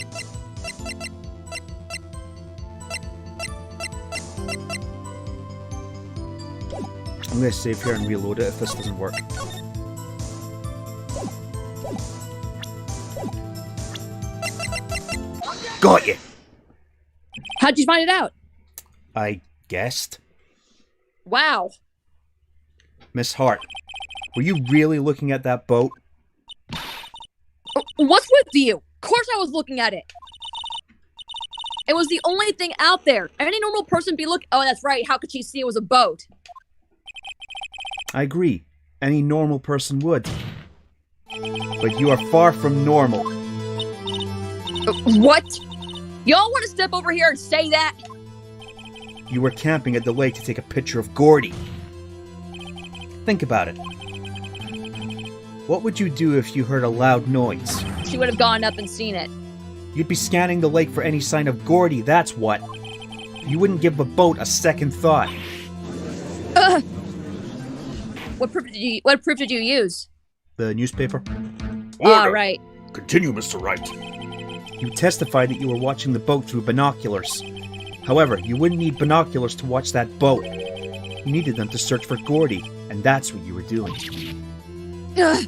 I'm gonna save here and reload it if this doesn't work. Got you! How'd you find it out? I guessed. Wow. Miss Hart, were you really looking at that boat? What's with you? Of course I was looking at it. It was the only thing out there. Any normal person would be looking... Oh, that's right. How could she see it was a boat? I agree. Any normal person would. But you are far from normal. What? Y'all want to step over here and say that? You were camping at the lake to take a picture of Gordy. Think about it. What would you do if you heard a loud noise? She would have gone up and seen it. You'd be scanning the lake for any sign of Gordy, that's what. You wouldn't give the boat a second thought. What proof did you use? The newspaper? Order. Right. Continue, Mr. Wright. You testified that you were watching the boat through binoculars. However, you wouldn't need binoculars to watch that boat. You needed them to search for Gordy, and that's what you were doing. Ugh.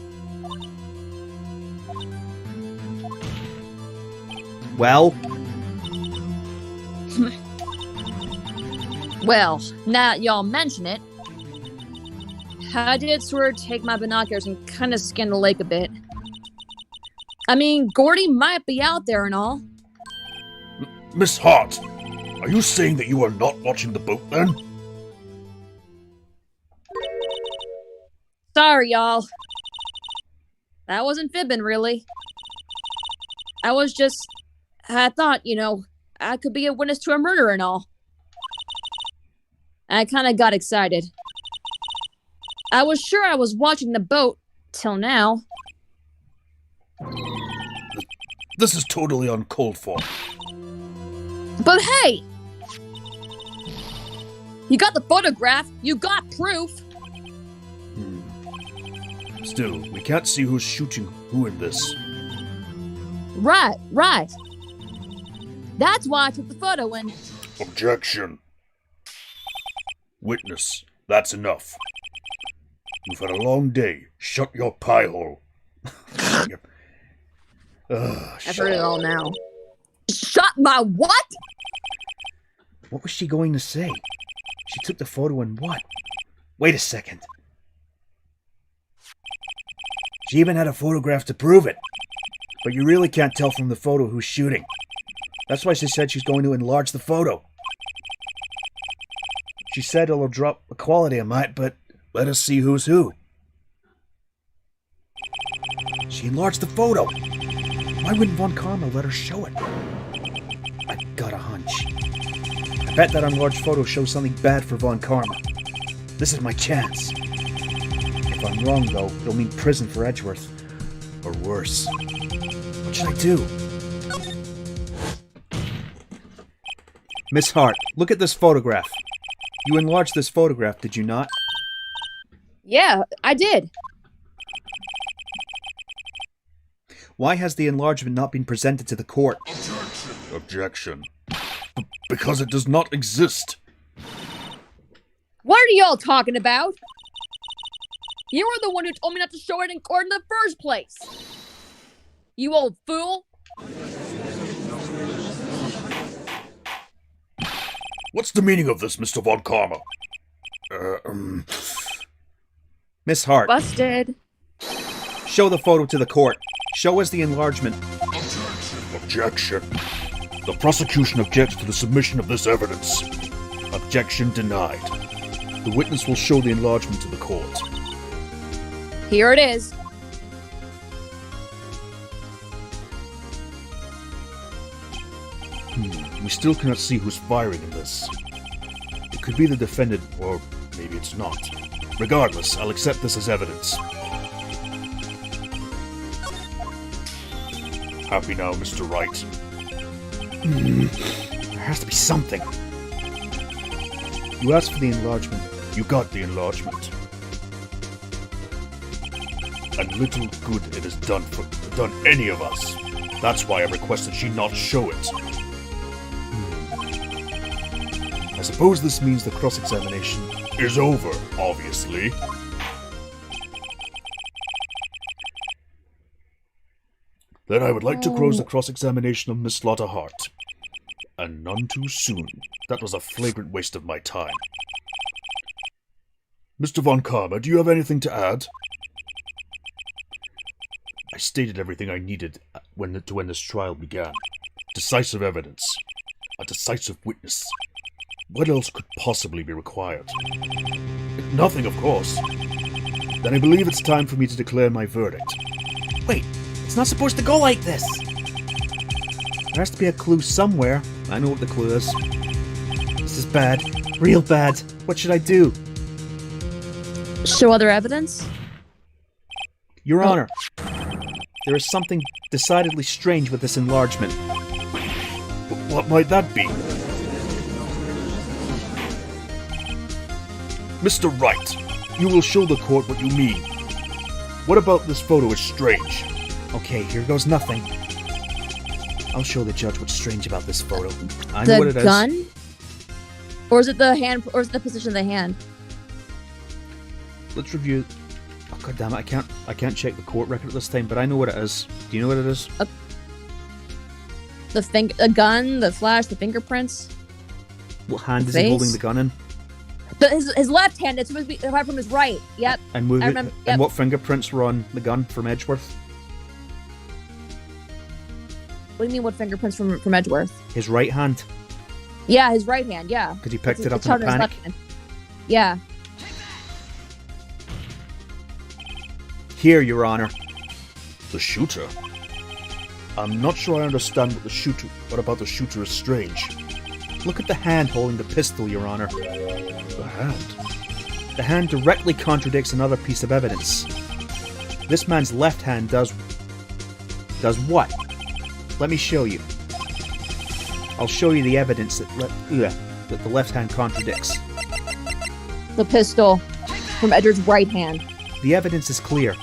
Well? Well, now that y'all mention it, I did sort of take my binoculars and kind of scan the lake a bit. I mean, Gordy might be out there and all. Miss Hart, are you saying that you are not watching the boat then? Sorry, y'all. I wasn't fibbing, really. I thought, I could be a witness to a murder and all. I kind of got excited. I was sure I was watching the boat, till now. This is totally uncalled for. But hey! You got the photograph, you got proof! Still, we can't see who's shooting who in this. Right. That's why I took the photo and... Objection. Witness, that's enough. You've had a long day. Shut your pie hole. I've heard it all now. Shut my what? What was she going to say? She took the photo and what? Wait a second. She even had a photograph to prove it. But you really can't tell from the photo who's shooting. That's why she said she's going to enlarge the photo. She said it'll drop the quality a mite, but let us see who's who. She enlarged the photo. Why wouldn't Von Karma let her show it? I've got a hunch. I bet that enlarged photo shows something bad for Von Karma. This is my chance. If I'm wrong, though, it'll mean prison for Edgeworth. Or worse. What should I do? Miss Hart, look at this photograph. You enlarged this photograph, did you not? Yeah, I did. Why has the enlargement not been presented to the court? Objection. Because it does not exist. What are y'all talking about? You were the one who told me not to show it in court in the first place. You old fool. What's the meaning of this, Mr. Von Karma? Miss Hart, Busted. show the photo to the court. Show us the enlargement. Objection. The prosecution objects to the submission of this evidence. Objection denied. The witness will show the enlargement to the court. Here it is. We still cannot see who's firing in this. It could be the defendant, or maybe it's not. Regardless, I'll accept this as evidence. Happy now, Mr. Wright. There has to be something. You asked for the enlargement. You got the enlargement. And little good it has done any of us. That's why I requested she not show it. I suppose this means the cross-examination is over, obviously. Then I would like to close the cross-examination of Miss Slaughter Hart. And none too soon. That was a flagrant waste of my time. Mr. Von Karma, do you have anything to add? I stated everything I needed when this trial began. Decisive evidence. A decisive witness. What else could possibly be required? Nothing, of course. Then I believe it's time for me to declare my verdict. Wait, it's not supposed to go like this. There has to be a clue somewhere. I know what the clue is. This is bad. Real bad. What should I do? Show other evidence? Your Honor, there is something decidedly strange with this enlargement. What might that be? Mr. Wright, you will show the court what you mean. What about this photo is strange? Okay, here goes nothing. I'll show the judge what's strange about this photo. I know what it The is. gun? Or is it the hand? Or is it the position of the hand? Let's review. Oh god damn it! I can't check the court record at this time, but I know what it is. Do you know what it is? The gun, the flash, the fingerprints. What hand The is he holding face? the gun in? His left hand. It's supposed to be apart from his right. Yep. And move I it. remember- And yep. what fingerprints were on the gun from Edgeworth? What do you mean? What fingerprints from Edgeworth? His right hand, Yeah, his right hand. Yeah. because he picked It's- it up it's in a on his panic. left hand. Yeah. Here, Your Honor. The shooter? I'm not sure I understand what about the shooter is strange. Look at the hand holding the pistol, Your Honor. The hand? The hand directly contradicts another piece of evidence. This man's left hand does what? Let me show you. I'll show you the evidence that the left hand contradicts. The pistol from Edward's right hand. The evidence is clear.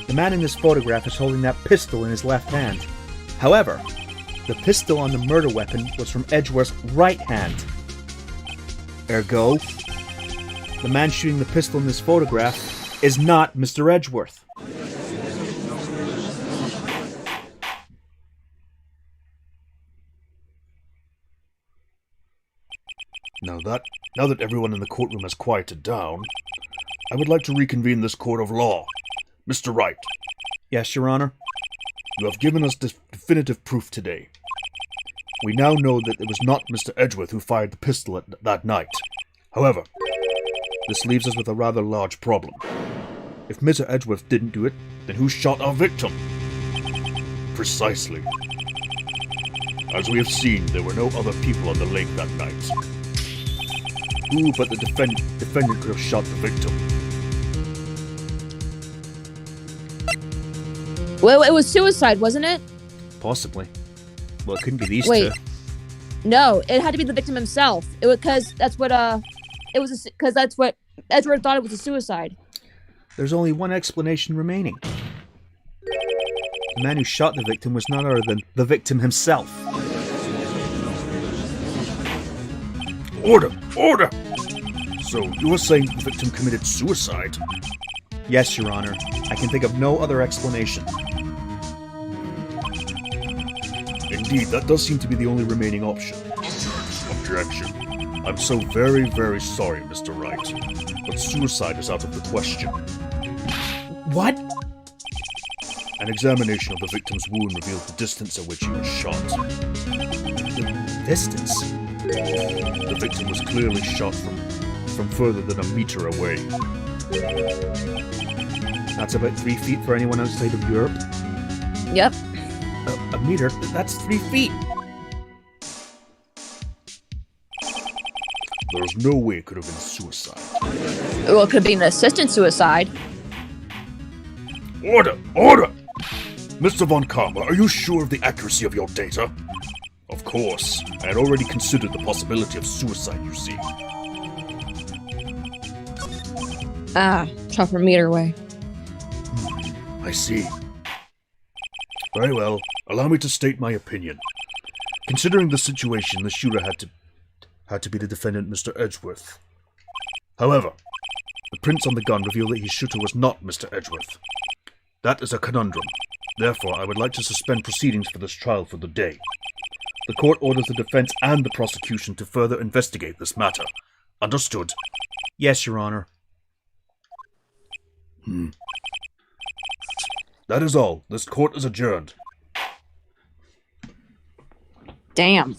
The man in this photograph is holding that pistol in his left hand. However, the pistol on the murder weapon was from Edgeworth's right hand. Ergo, the man shooting the pistol in this photograph is not Mr. Edgeworth. Now that everyone in the courtroom has quieted down, I would like to reconvene this court of law. Mr. Wright, Yes, Your Honor. you have given us definitive proof today. We now know that it was not Mr. Edgeworth who fired the pistol that night. However, this leaves us with a rather large problem. If Mr. Edgeworth didn't do it, then who shot our victim? Precisely. As we have seen, there were no other people on the lake that night. Who but the defendant could have shot the victim? Well, it was suicide, wasn't it? Possibly. Well, it couldn't be these Wait. two. No, it had to be the victim himself. It was because that's what Edward thought it was a suicide. There's only one explanation remaining. The man who shot the victim was none other than the victim himself. Order! Order! So, you are saying the victim committed suicide? Yes, Your Honor. I can think of no other explanation. Indeed, that does seem to be the only remaining option. Objection. I'm so very, very sorry, Mr. Wright, but suicide is out of the question. What? An examination of the victim's wound revealed the distance at which he was shot. The distance? The victim was clearly shot from further than a meter away. That's about 3 feet for anyone outside of Europe. Yep. A meter? That's 3 feet. There's no way it could have been suicide. Well, it could be an assisted suicide. Order! Order! Mr. Von Karma, are you sure of the accuracy of your data? Of course. I had already considered the possibility of suicide, you see. Shot from a meter away. I see. Very well. Allow me to state my opinion. Considering the situation, the shooter had to be the defendant, Mr. Edgeworth. However, the prints on the gun reveal that his shooter was not Mr. Edgeworth. That is a conundrum. Therefore, I would like to suspend proceedings for this trial for the day. The court orders the defense and the prosecution to further investigate this matter. Understood? Yes, Your Honor. That is all. This court is adjourned. Damn.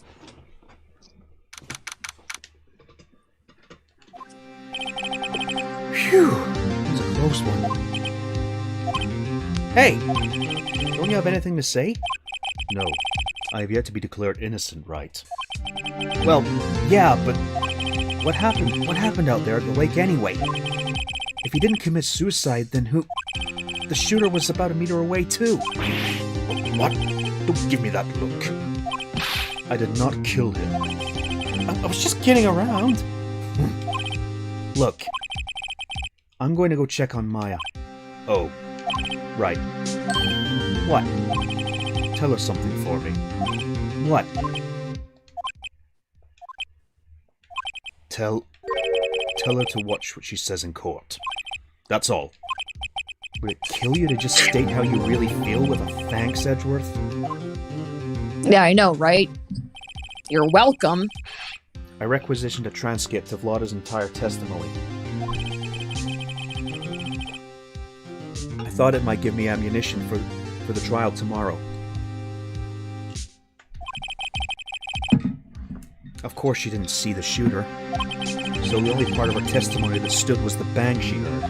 Phew. That was a close one. Hey! Don't you have anything to say? No, I have yet to be declared innocent, right? Well, yeah, but what happened? What happened out there at the lake anyway? If he didn't commit suicide, then who? The shooter was about a meter away too. What? Don't give me that look. I did not kill him. I was just kidding around. Look, I'm going to go check on Maya. Oh, Right. What? tell her something for me. What? Tell her to watch what she says in court. That's all. Would it kill you to just state how you really feel with a thanks, Edgeworth? Yeah, I know, right? You're welcome. I requisitioned a transcript of Lotta's entire testimony. I thought it might give me ammunition for the trial tomorrow. Of course she didn't see the shooter, so the only part of her testimony that stood was the bang she heard.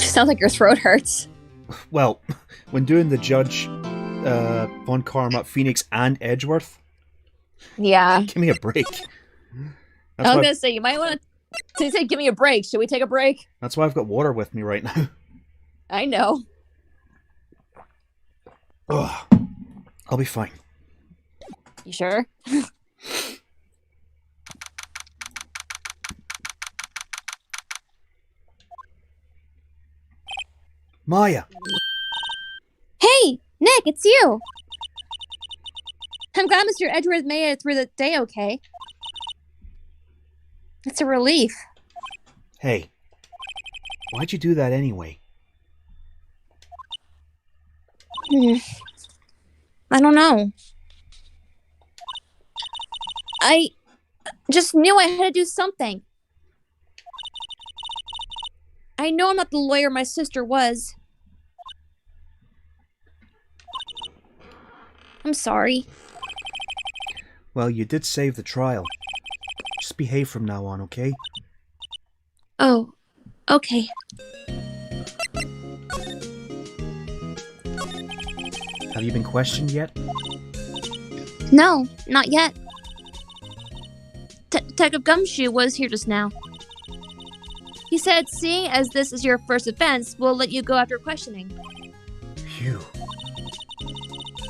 Sounds like your throat hurts. Well, when doing the Judge, Von Karma, Phoenix, and Edgeworth, Yeah. give me a break. I was gonna say, you might want to say, give me a break. Should we take a break? That's why I've got water with me right now. I know. Ugh. I'll be fine. You sure? Maya! Hey, Nick, it's you. I'm glad Mr. Edgeworth made it through the day okay. It's a relief. Hey, why'd you do that anyway? I don't know. I just knew I had to do something. I know I'm not the lawyer my sister was. I'm sorry. Well, you did save the trial. Just behave from now on, okay? Oh, okay. Have you been questioned yet? No, not yet. Detective Gumshoe was here just now. He said, seeing as this is your first offense, we'll let you go after questioning. Phew.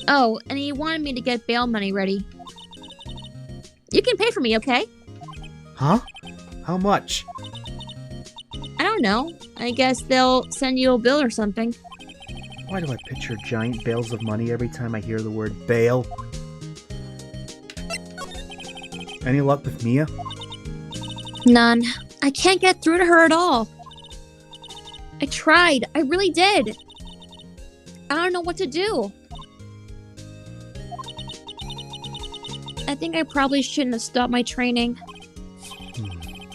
Oh, and he wanted me to get bail money ready. You can pay for me, okay? Huh? How much? I don't know. I guess they'll send you a bill or something. Why do I picture giant bales of money every time I hear the word bail? Any luck with Mia? None. I can't get through to her at all. I tried. I really did. I don't know what to do. I think I probably shouldn't have stopped my training.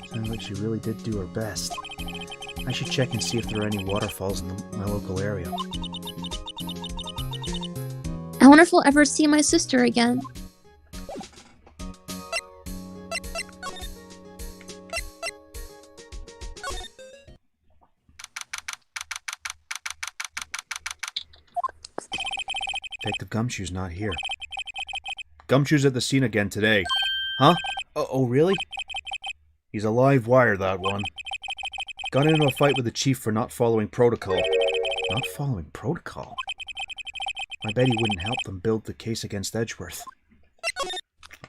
Sounds like she really did do her best. I should check and see if there are any waterfalls in my local area. I wonder if we'll ever see my sister again. Detective Gumshoe's not here. Gumshoe's at the scene again today. Huh? Oh, really? He's a live wire, that one. Got into a fight with the chief for not following protocol. Not following protocol? I bet he wouldn't help them build the case against Edgeworth.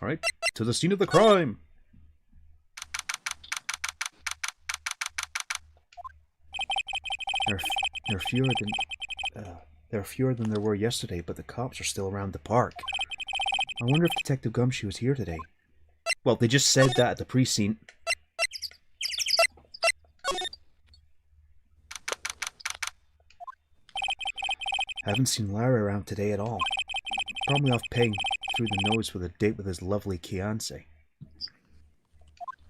Alright, to the scene of the crime! There are fewer than there were yesterday, but the cops are still around the park. I wonder if Detective Gumshoe is here today. Well, they just said that at the precinct. Haven't seen Larry around today at all. Probably off paying through the nose with a date with his lovely fiancée.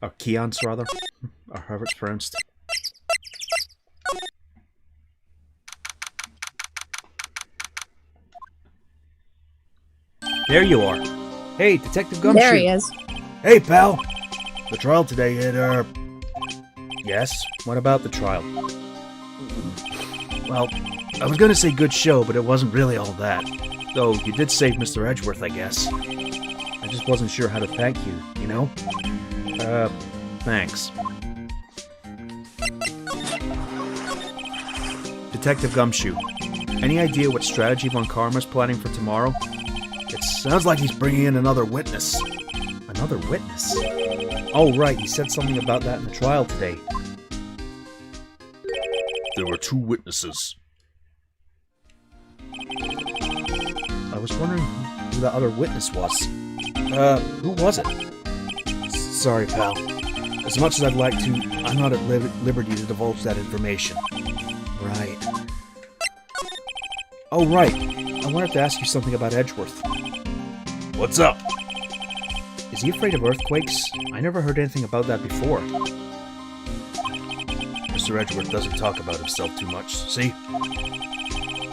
Or Keance, rather. Or however it's pronounced. There you are. Hey, Detective Gumshoe. There he is. Hey, pal. The trial today, Yes? What about the trial? Well, I was gonna say good show, but it wasn't really all that. Though you did save Mr. Edgeworth, I guess. I just wasn't sure how to thank you, you know? Thanks. Detective Gumshoe, any idea what strategy Von Karma's planning for tomorrow? It sounds like he's bringing in another witness. Another witness? Oh, right, he said something about that in the trial today. There were 2 witnesses. I was wondering who that other witness was. Who was it? Sorry, pal. As much as I'd like to, I'm not at liberty to divulge that information. Right. Oh, right. I wanted to ask you something about Edgeworth. What's up? Is he afraid of earthquakes? I never heard anything about that before. Mr. Edgeworth doesn't talk about himself too much, see?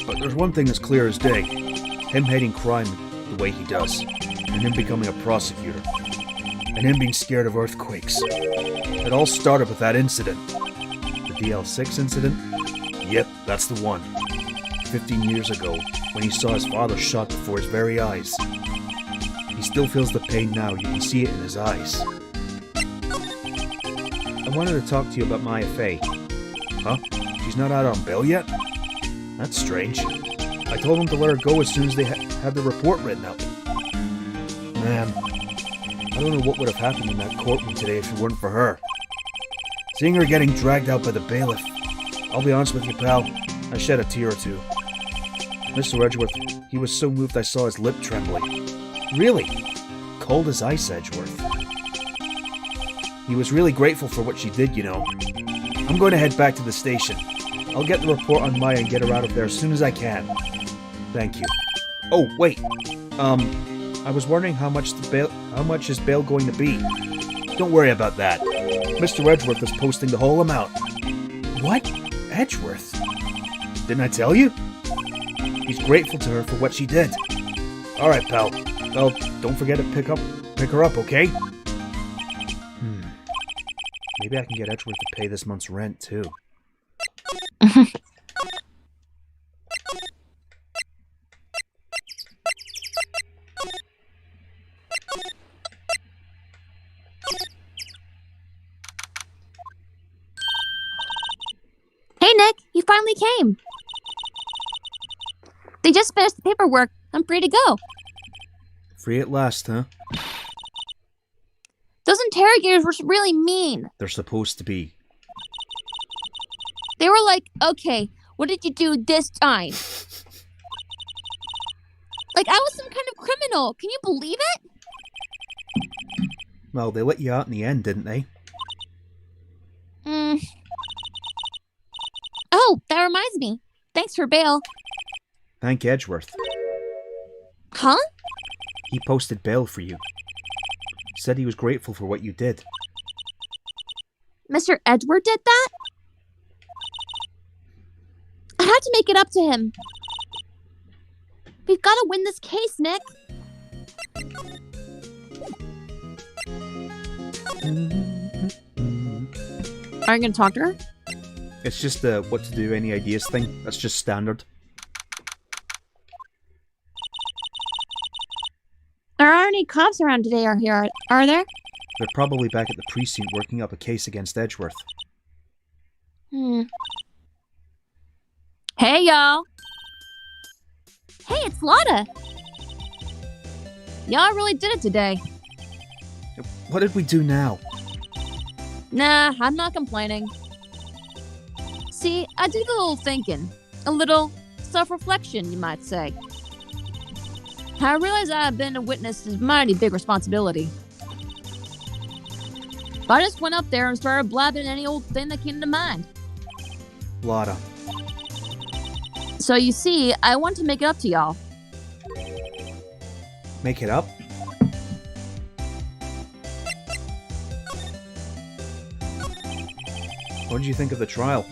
But there's one thing that's clear as day. Him hating crime the way he does. And him becoming a prosecutor. And him being scared of earthquakes. It all started with that incident. The DL6 incident? Yep, that's the one. 15 years ago, when he saw his father shot before his very eyes. He still feels the pain now, you can see it in his eyes. I wanted to talk to you about Maya Fey. Huh? She's not out on bail yet? That's strange. I told them to let her go as soon as they had the report written up. Man, I don't know what would have happened in that courtroom today if it weren't for her. Seeing her getting dragged out by the bailiff. I'll be honest with you, pal, I shed a tear or two. Mr. Edgeworth, he was so moved I saw his lip trembling. Really? Cold as ice, Edgeworth. He was really grateful for what she did, you know. I'm going to head back to the station. I'll get the report on Maya and get her out of there as soon as I can. Thank you. Oh, wait. I was wondering how much is bail going to be? Don't worry about that. Mr. Edgeworth is posting the whole amount. What? Edgeworth? Didn't I tell you? He's grateful to her for what she did. Alright, pal. Well, don't forget to pick her up, okay? Maybe I can get Edgeworth to pay this month's rent, too. Hey, Nick, you finally came. They just finished the paperwork. I'm free to go. Free at last, huh? Those interrogators were really mean. They're supposed to be. They were like, okay, what did you do this time? Like I was some kind of criminal. Can you believe it? Well, they let you out in the end, didn't they? Oh, that reminds me. Thanks for bail. Thank Edgeworth. Huh? He posted bail for you. Said he was grateful for what you did. Mr. Edward did that? I had to make it up to him. We've got to win this case, Nick. Are you gonna talk to her? It's just the what to do, any ideas thing. That's just standard. There aren't any cops around today, are there? They're probably back at the precinct working up a case against Edgeworth. Hey, y'all. Hey, it's Lotta. Y'all really did it today. What did we do now? Nah, I'm not complaining. See, I did a little thinking. A little self-reflection, you might say. I realize I've been a witness is a mighty big responsibility. I just went up there and started blabbing any old thing that came to mind. Lotta. So you see, I want to make it up to y'all. Make it up? What did you think of the trial?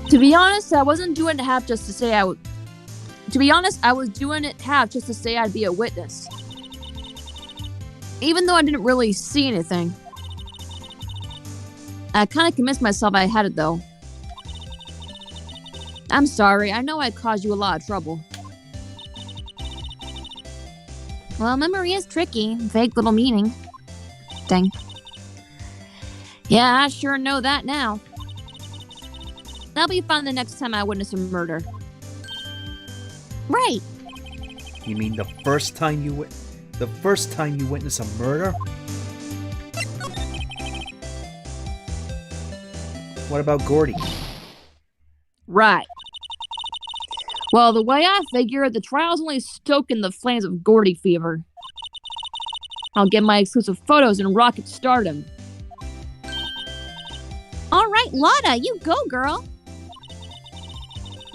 To be honest, I wasn't doing it half just to say I would. To be honest, I was doing it half just to say I'd be a witness. Even though I didn't really see anything. I kind of convinced myself I had it, though. I'm sorry, I know I caused you a lot of trouble. Well, memory is tricky. Vague little meaning. Dang. Yeah, I sure know that now. That'll be fun the next time I witness a murder. Right. You mean the first time you witness a murder? What about Gordy? Right. Well, the way I figure, the trial's only stoking the flames of Gordy fever. I'll get my exclusive photos and rocket stardom. All right, Lotta, you go, girl.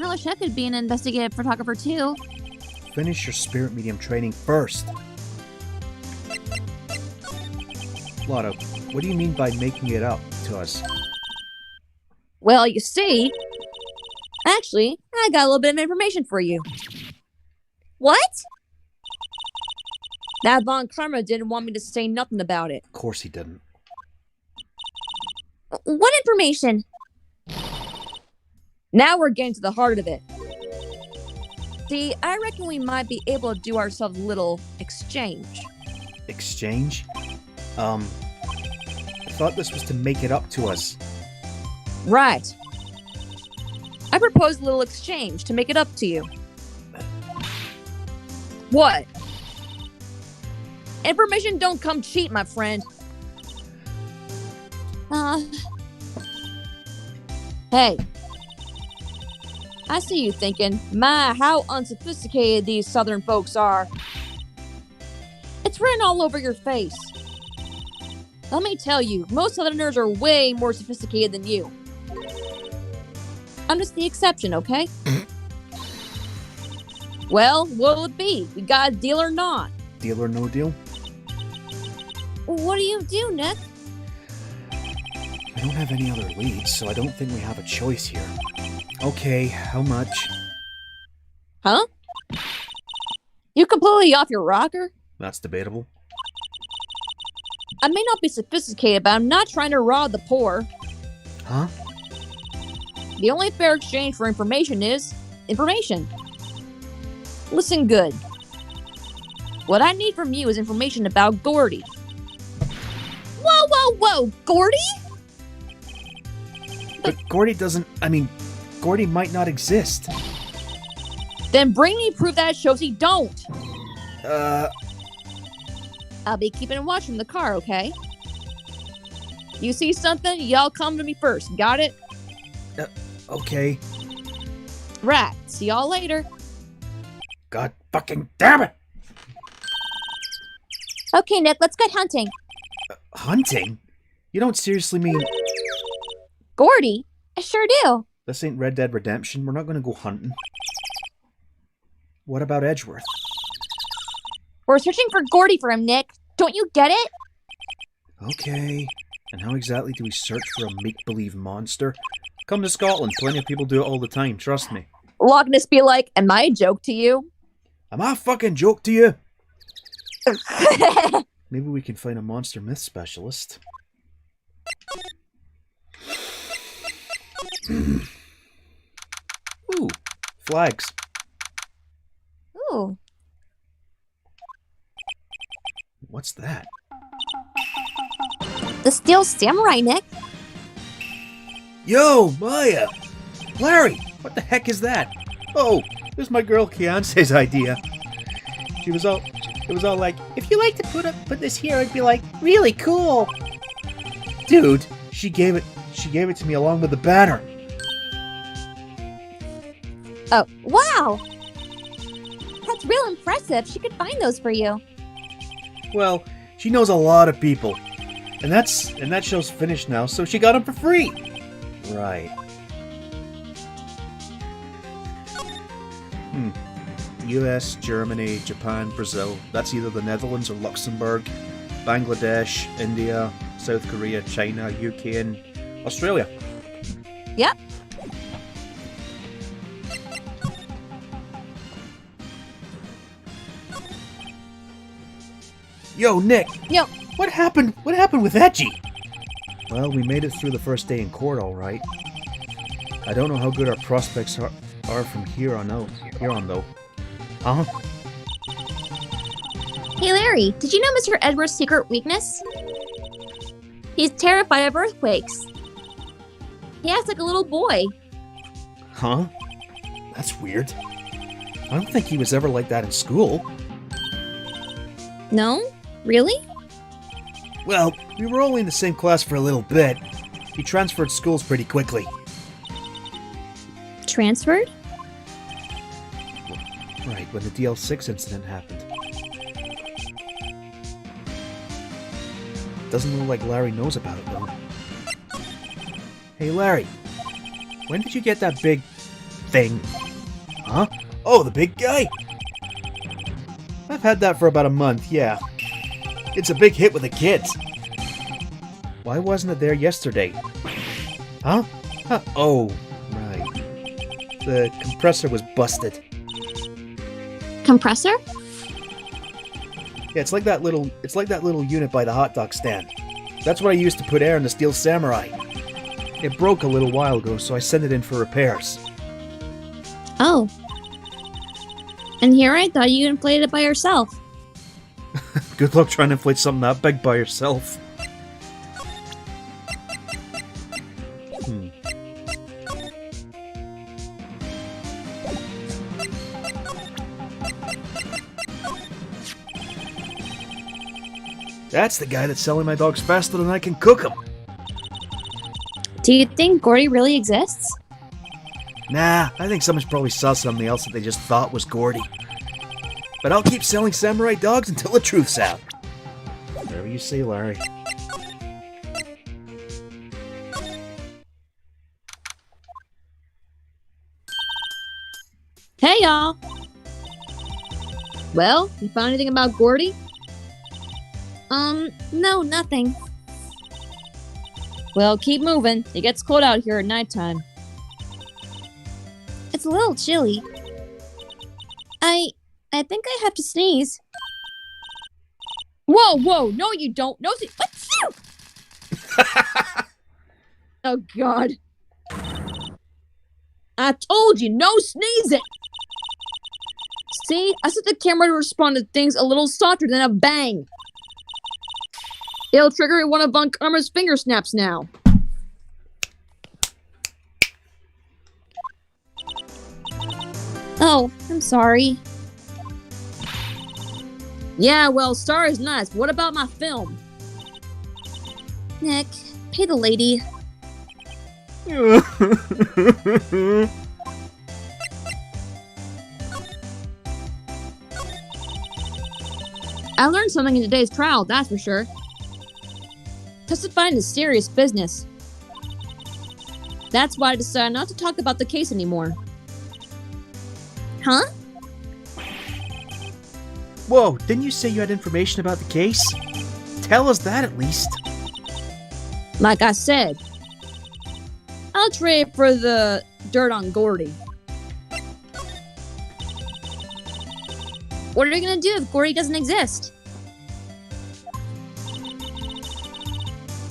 I wish I could be an investigative photographer, too. Finish your spirit medium training first. Lotta, what do you mean by making it up to us? Well, you see... Actually, I got a little bit of information for you. What? That Von Karma didn't want me to say nothing about it. Of course he didn't. What information? Now we're getting to the heart of it. See, I reckon we might be able to do ourselves a little exchange. Exchange? I thought this was to make it up to us. Right. I propose a little exchange to make it up to you. What? Information don't come cheap, my friend. Hey. I see you thinking, my, how unsophisticated these southern folks are. It's written all over your face. Let me tell you, most Southerners are way more sophisticated than you. I'm just the exception, okay? Well, what'll it be? We got a deal or not? Deal or no deal? What do you do, Nick? I don't have any other leads, so I don't think we have a choice here. Okay, how much? Huh? You completely off your rocker? That's debatable. I may not be sophisticated, but I'm not trying to rob the poor. Huh? The only fair exchange for information is information. Listen good. What I need from you is information about Gordy. Whoa, whoa, whoa! Gordy? But Gordy doesn't... Gordy might not exist. Then bring me proof that shows he don't. I'll be keeping watch from the car, okay? You see something, y'all come to me first. Got it? Okay. Right. See y'all later. God fucking damn it! Okay, Nick, let's get hunting. Hunting? You don't seriously mean... Gordy? I sure do. This ain't Red Dead Redemption. We're not gonna go hunting. What about Edgeworth? We're searching for Gordy for him, Nick. Don't you get it? Okay. And how exactly do we search for a make-believe monster? Come to Scotland. Plenty of people do it all the time. Trust me. Loch Ness be like, am I a joke to you? Am I a fucking joke to you? Maybe we can find a monster myth specialist. Ooh, flags. Ooh. What's that? The Steel Samurai, Nick. Yo, Maya! Larry, what the heck is that? Oh, this is my girl Keonce's idea. It was all like, if you like to put this here, I'd be like, really cool. Dude, she gave it to me along with the banner. Oh, wow! That's real impressive. She could find those for you. Well, she knows a lot of people. And that show's finished now, so she got them for free. Right. US, Germany, Japan, Brazil. That's either the Netherlands or Luxembourg. Bangladesh, India, South Korea, China, UK, and Australia. Yep. Yo, Nick! Yo. What happened with Edgy? Well, we made it through the first day in court, all right. I don't know how good our prospects are from here on though. Huh? Hey, Larry, did you know Mr. Edward's secret weakness? He's terrified of earthquakes. He acts like a little boy. Huh? That's weird. I don't think he was ever like that in school. No? Really? Well, we were only in the same class for a little bit. He transferred schools pretty quickly. Transferred? Right, when the DL6 incident happened. Doesn't look like Larry knows about it, though. Hey, Larry. When did you get that big... thing? Huh? Oh, the big guy? I've had that for about a month, yeah. It's a big hit with the kids. Why wasn't it there yesterday? Huh? Oh, right. The compressor was busted. Compressor? Yeah, it's like that little unit by the hot dog stand. That's what I used to put air in the Steel Samurai. It broke a little while ago, so I sent it in for repairs. Oh. And here I thought you inflated it by yourself. Good luck trying to inflate something that big by yourself. That's the guy that's selling my dogs faster than I can cook them. Do you think Gordy really exists? Nah, I think someone's probably saw something else that they just thought was Gordy. but I'll keep selling samurai dogs until the truth's out. Whatever you say, Larry. Hey, y'all! Well, you found anything about Gordy? No, nothing. Well, keep moving. It gets cold out here at nighttime. It's a little chilly. I think I have to sneeze. Whoa! No, you don't. No, what? Oh, God. I told you, no sneezing! See? I set the camera to respond to things a little softer than a bang. It'll trigger one of Von Karma's finger snaps now. Oh, I'm sorry. Yeah, well, star is nice. What about my film? Nick, pay the lady. I learned something in today's trial, that's for sure. Testifying is serious business. That's why I decided not to talk about the case anymore. Huh? Whoa, didn't you say you had information about the case? Tell us that at least. Like I said, I'll trade for the dirt on Gordy. What are you gonna do if Gordy doesn't exist?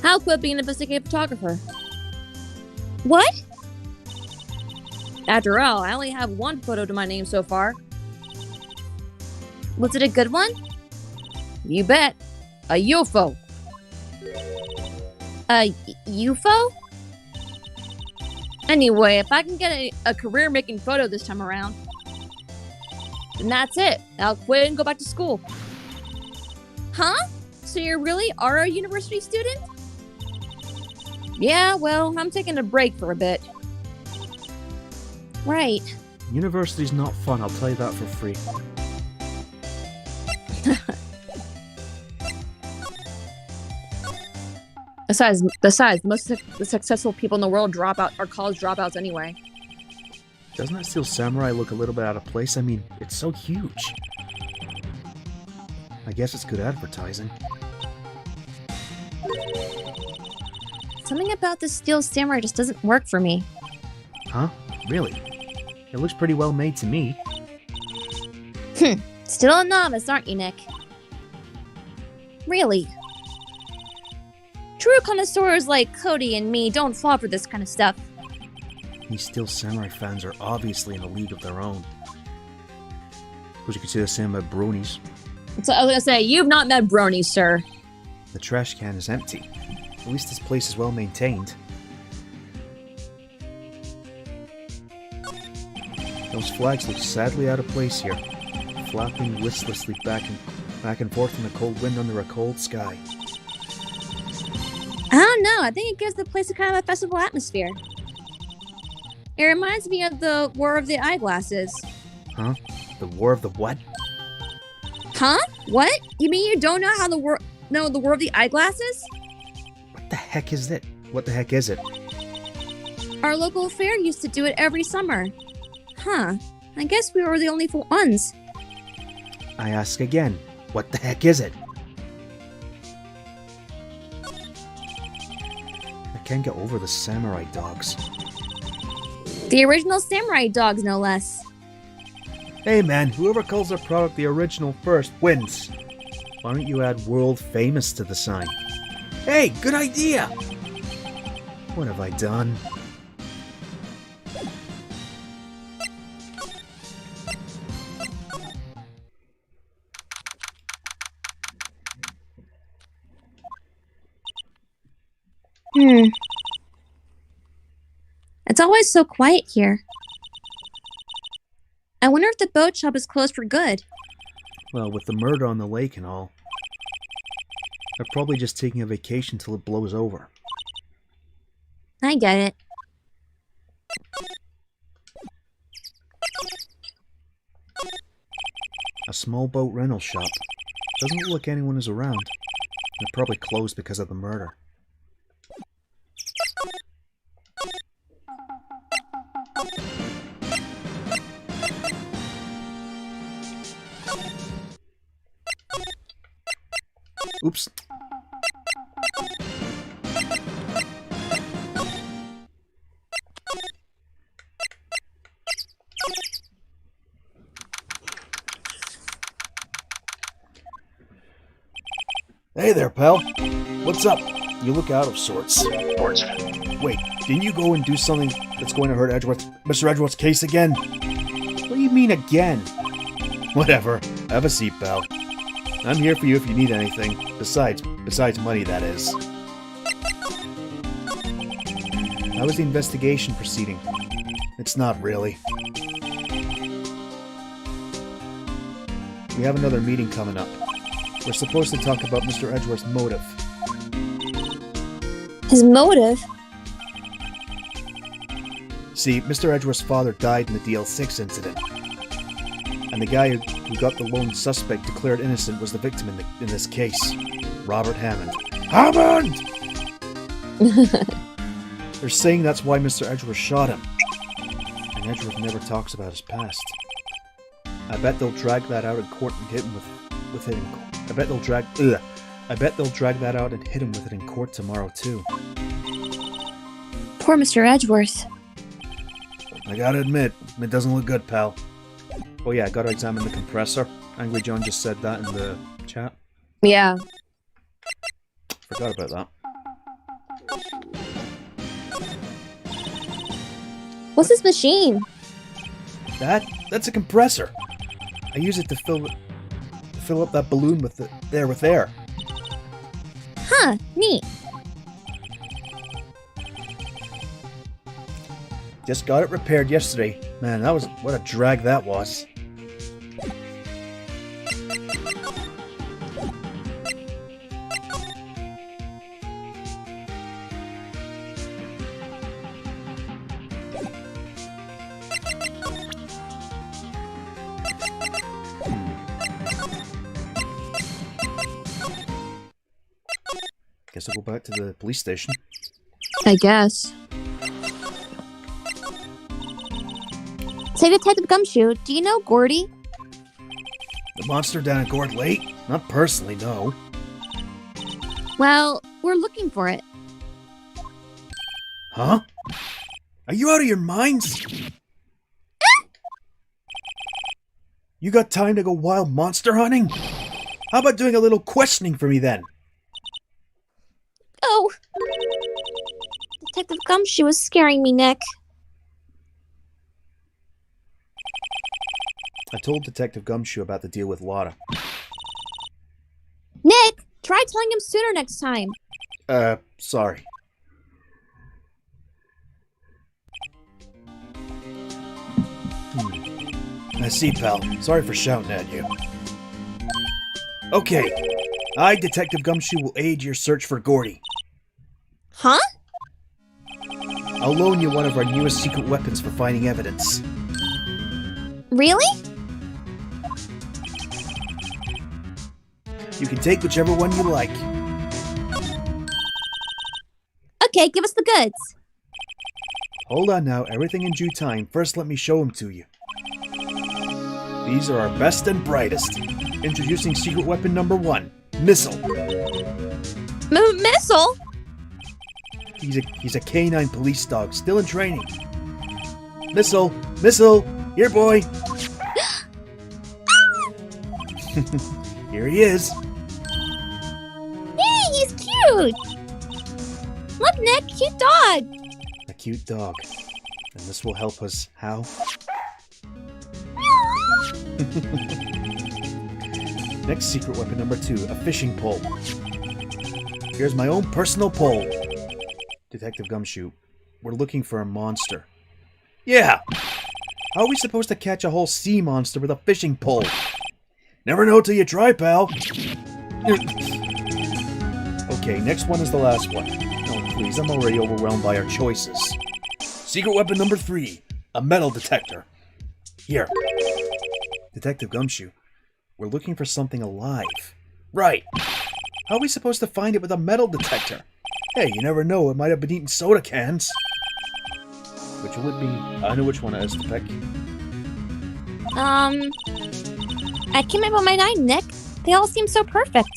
I'll quit being an investigative photographer. What? After all, I only have one photo to my name so far. Was it a good one? You bet. A UFO. A UFO? Anyway, if I can get a career making photo this time around, then that's it. I'll quit and go back to school. Huh? So you really are a university student? Yeah, well, I'm taking a break for a bit. Right. University's not fun, I'll tell you that for free. Besides, most of the successful people in the world drop out are college dropouts anyway. Doesn't that Steel Samurai look a little bit out of place? I mean, it's so huge. I guess it's good advertising. Something about the Steel Samurai just doesn't work for me. Huh? Really? It looks pretty well made to me. Still a novice, aren't you, Nick? Really? True connoisseurs like Cody and me don't fall for this kind of stuff. These Steel Samurai fans are obviously in a league of their own. Suppose you could say the same about bronies. So I was gonna say, you've not met Brony, sir. The trash can is empty. At least this place is well maintained. Those flags look sadly out of place here, flapping listlessly back and forth in the cold wind under a cold sky. I don't know, I think it gives the place a kind of a festival atmosphere. It reminds me of the War of the Eyeglasses. Huh? The War of the what? Huh? What? You mean you don't know how the War of the Eyeglasses? What the heck is it? What the heck is it? Our local fair used to do it every summer. Huh. I guess we were the only ones. I ask again, what the heck is it? I can't get over the samurai dogs. The original samurai dogs, no less. Hey man, whoever calls their product the original first wins. Why don't you add world famous to the sign? Hey, good idea! What have I done? It's always so quiet here. I wonder if the boat shop is closed for good. Well, with the murder on the lake and all, they're probably just taking a vacation till it blows over. I get it. A small boat rental shop. Doesn't look like anyone is around. They're probably closed because of the murder. Oops. Hey there, pal. What's up? You look out of sorts. Wait, didn't you go and do something that's going to hurt Mr. Edgeworth's case again? What do you mean again? Whatever. Have a seat, pal. I'm here for you if you need anything. Besides money, that is. How was the investigation proceeding? It's not really. We have another meeting coming up. We're supposed to talk about Mr. Edgeworth's motive. His motive? See, Mr. Edgeworth's father died in the DL6 incident. And the guy who got the lone suspect declared innocent was the victim in this case. Robert Hammond. Hammond! They're saying that's why Mr. Edgeworth shot him. And Edgeworth never talks about his past. I bet they'll drag that out in court and hit him with it in court. I bet they'll drag that out and hit him with it in court tomorrow too. Poor Mr. Edgeworth. I gotta admit, it doesn't look good, pal. Oh yeah, I gotta examine the compressor. Angry John just said that in the chat. Yeah. Forgot about that. What's this machine? That's a compressor. I use it to fill up that balloon with air. Huh, neat. Just got it repaired yesterday. Man, what a drag that was. Guess I'll go back to the police station. I guess. Say, Detective Gumshoe, do you know Gordy? The monster down at Gord Lake? Not personally, no. Well, we're looking for it. Huh? Are you out of your minds? You got time to go wild monster hunting? How about doing a little questioning for me then? Oh! Detective Gumshoe is scaring me, Nick. I told Detective Gumshoe about the deal with Lotta. Nick, try telling him sooner next time. Sorry. I see, pal. Sorry for shouting at you. Okay. I, Detective Gumshoe, will aid your search for Gordy. Huh? I'll loan you one of our newest secret weapons for finding evidence. Really? You can take whichever one you like. Okay, give us the goods. Hold on now, everything in due time. First, let me show them to you. These are our best and brightest. Introducing secret weapon number 1, Missile. Missile? He's a canine police dog, still in training. Missile! Here, boy! Here he is. Hey, he's cute! Look, Nick, cute dog! A cute dog. And this will help us how? Next secret weapon number 2, a fishing pole. Here's my own personal pole. Detective Gumshoe, we're looking for a monster. Yeah! How are we supposed to catch a whole sea monster with a fishing pole? Never know till you try, pal. Okay, next one is the last one. Oh, please, I'm already overwhelmed by our choices. Secret weapon number 3, a metal detector. Here. Detective Gumshoe, We're looking for something alive. Right. How are we supposed to find it with a metal detector? Hey, you never know, it might have been eating soda cans. Which will it be? I know which one it is to pick. I can't make up my mind, Nick. They all seem so perfect.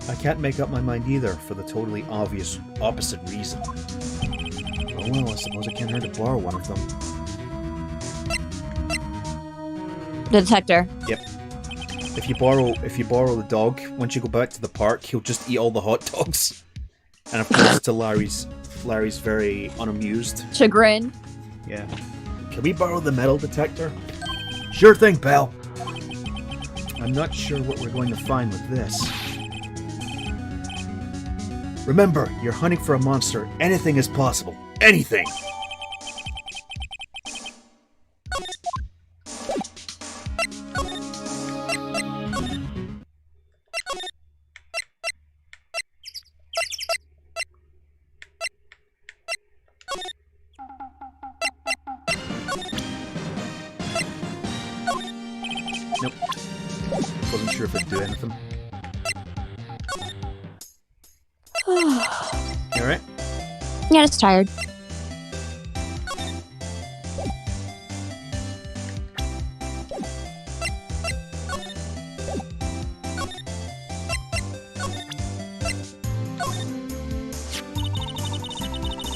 I can't make up my mind either, for the totally obvious opposite reason. Oh well, I suppose I can't hurt to borrow one of them. The detector. Yep. If you borrow the dog, once you go back to the park, he'll just eat all the hot dogs. And of course, to Larry's very unamused Chagrin. Yeah. Can we borrow the metal detector? Sure thing, pal. I'm not sure what we're going to find with this. Remember, you're hunting for a monster. Anything is possible. Anything! Nope. Wasn't sure if it'd do anything. You alright? Yeah, just tired.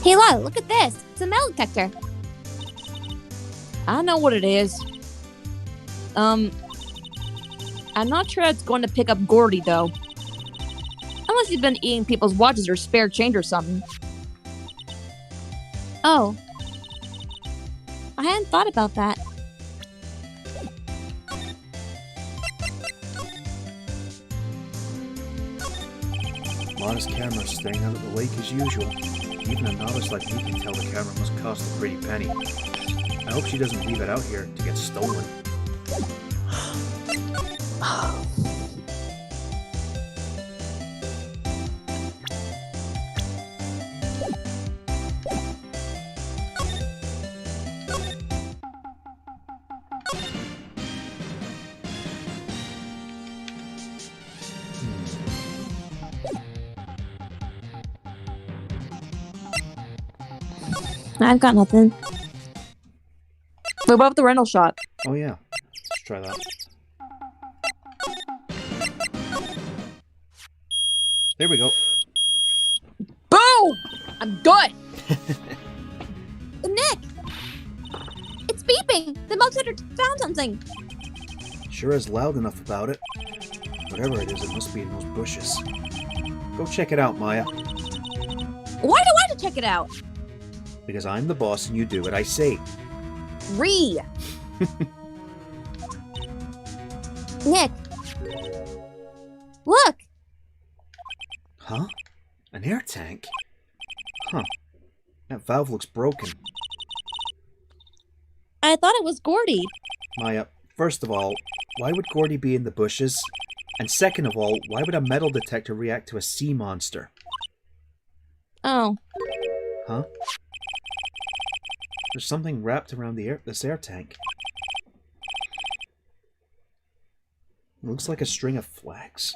Hey, Lila, look at this. It's a metal detector. I know what it is. I'm not sure it's going to pick up Gordy, though. Unless he's been eating people's watches or spare change or something. Oh. I hadn't thought about that. Lana's camera staying out of the lake as usual. Even a novice like me can tell the camera must cost a pretty penny. I hope she doesn't leave it out here to get stolen. I've got nothing. What about the rental shop? Oh yeah, let's try that. There we go. Boom! I'm good! Nick! It's beeping! The metal detector found something! Sure is loud enough about it. Whatever it is, it must be in those bushes. Go check it out, Maya. Why do I have to check it out? Because I'm the boss and you do what I say. Nick! Look! Huh? An air tank? Huh. That valve looks broken. I thought it was Gordy. Maya, first of all, why would Gordy be in the bushes? And second of all, why would a metal detector react to a sea monster? Oh. Huh? There's something wrapped around this air tank. It looks like a string of flags.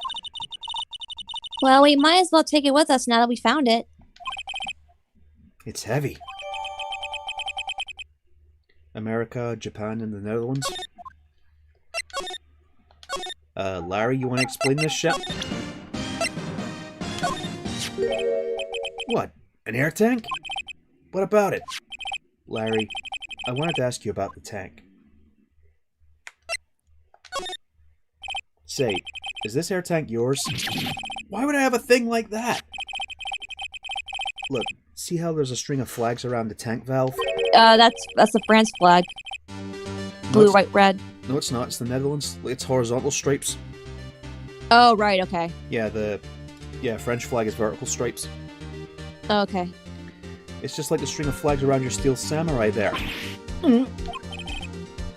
Well, we might as well take it with us now that we found it. It's heavy. America, Japan, and the Netherlands. Larry, you want to explain this shit? What? An air tank? What about it? Larry, I wanted to ask you about the tank. Say, is this air tank yours? Why would I have a thing like that? Look, see how there's a string of flags around the tank valve? That's the France flag. Blue, white, red. No, it's not. It's the Netherlands. It's horizontal stripes. Oh, right, okay. Yeah, French flag is vertical stripes. Okay. It's just like the string of flags around your steel samurai there.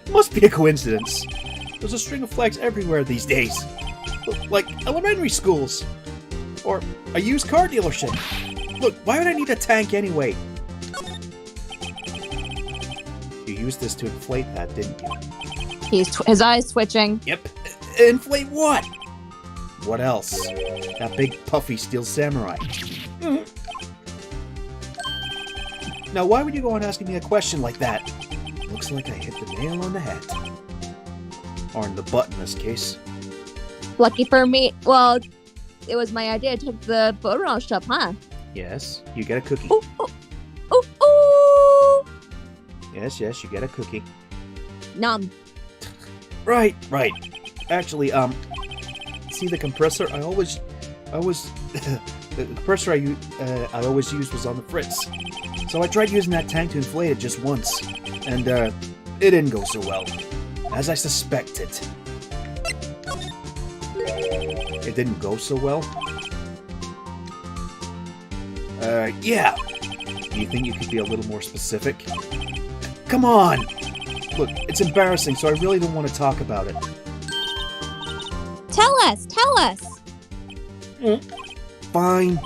Must be a coincidence. There's a string of flags everywhere these days. Like elementary schools. Or a used car dealership. Look, why would I need a tank anyway? You used this to inflate that, didn't you? His eyes twitching. Yep. Inflate what? What else? That big puffy steel samurai. Now, why would you go on asking me a question like that? Looks like I hit the nail on the head. Or in the butt in this case. Lucky for me. Well, it was my idea to take the photo shop, huh? Yes, you get a cookie. Ooh, ooh, ooh, ooh. Yes, you get a cookie. Nom. Right. Actually, see the compressor? I always, the compressor I always used was on the fritz. So I tried using that tank to inflate it just once, and it didn't go so well, as I suspected. It didn't go so well? Yeah. Do you think you could be a little more specific? Come on! Look, it's embarrassing, so I really don't want to talk about it. Tell us! Fine.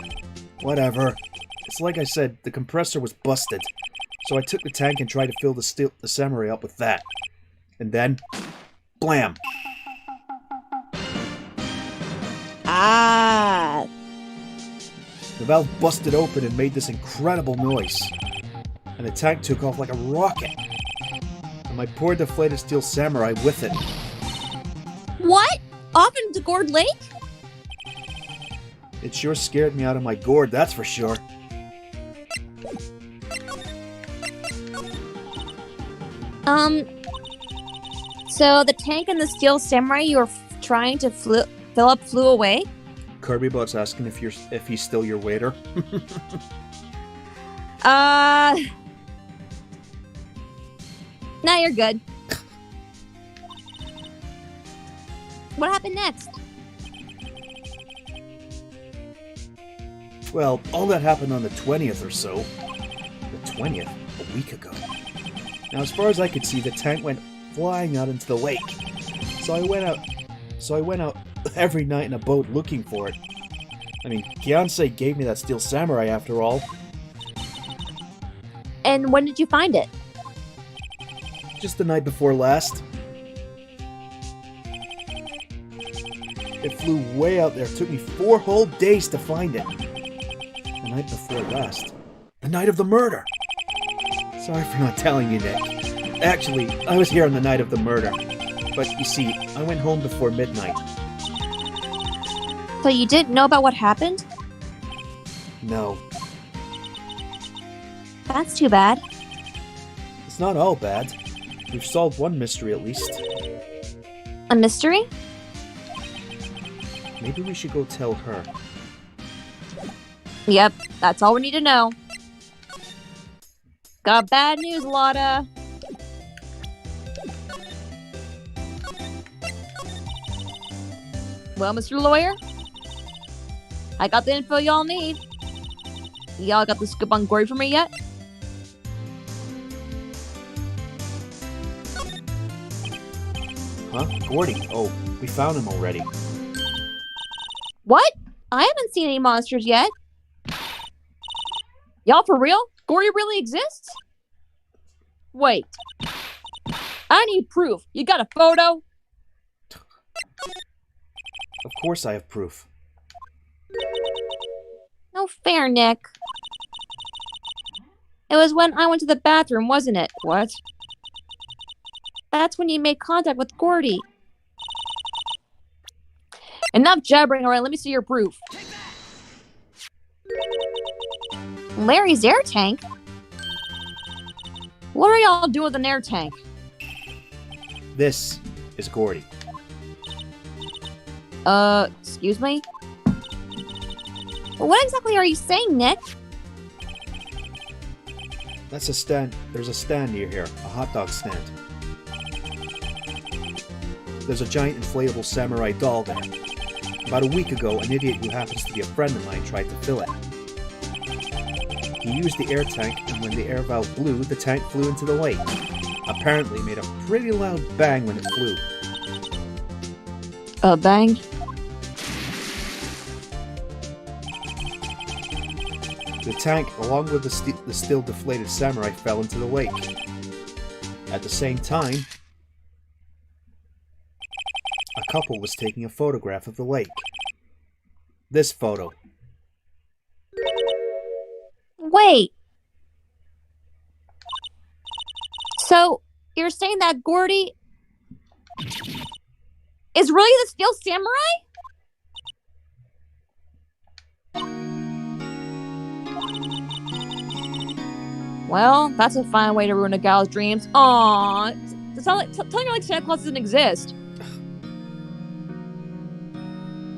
Whatever. It's like I said, the compressor was busted. So I took the tank and tried to fill the samurai up with that. And then, blam! Ah! The valve busted open and made this incredible noise. And the tank took off like a rocket. And my poor deflated steel samurai with it. What? Off into Gourd Lake? It sure scared me out of my gourd, that's for sure. So the tank and the steel samurai you were trying to fill up flew away? Kirby Bot's asking if he's still your waiter. Now you're good. What happened next? Well, all that happened on the 20th or so. The 20th? A week ago. Now, as far as I could see, the tank went flying out into the lake. So I went out every night in a boat looking for it. I mean, Kiansei gave me that steel samurai after all. And when did you find it? Just the night before last. It flew way out there. It took me 4 whole days to find it. The night before last. The night of the murder. Sorry for not telling you, Nick. Actually, I was here on the night of the murder. But you see, I went home before midnight. So you didn't know about what happened? No. That's too bad. It's not all bad. We've solved one mystery at least. A mystery? Maybe we should go tell her. Yep, that's all we need to know. Got bad news, Lotta. Well, Mr. Lawyer, I got the info y'all need. Y'all got the scoop on Gory for me yet? Huh? Gordy? Oh, we found him already. What? I haven't seen any monsters yet. Y'all for real? Gory really exists? Wait. I need proof. You got a photo? Of course I have proof. No fair, Nick. It was when I went to the bathroom, wasn't it? What? That's when you made contact with Gordy. Enough jabbering, alright, let me see your proof. Larry's air tank? What are y'all doing with an air tank? This is Gordy. Excuse me? What exactly are you saying, Nick? That's a stand. There's a stand near here. A hot dog stand. There's a giant inflatable samurai doll there. About a week ago, an idiot who happens to be a friend of mine tried to fill it. He used the air tank, and when the air valve blew, the tank flew into the lake. Apparently made a pretty loud bang when it flew. A bang? The tank, along with the still deflated samurai, fell into the lake. At the same time, couple was taking a photograph of the lake. This photo. Wait. So, you're saying that Gordy is really the Steel Samurai? Well, that's a fine way to ruin a gal's dreams. Aww. It's not like telling her like Santa Claus doesn't exist.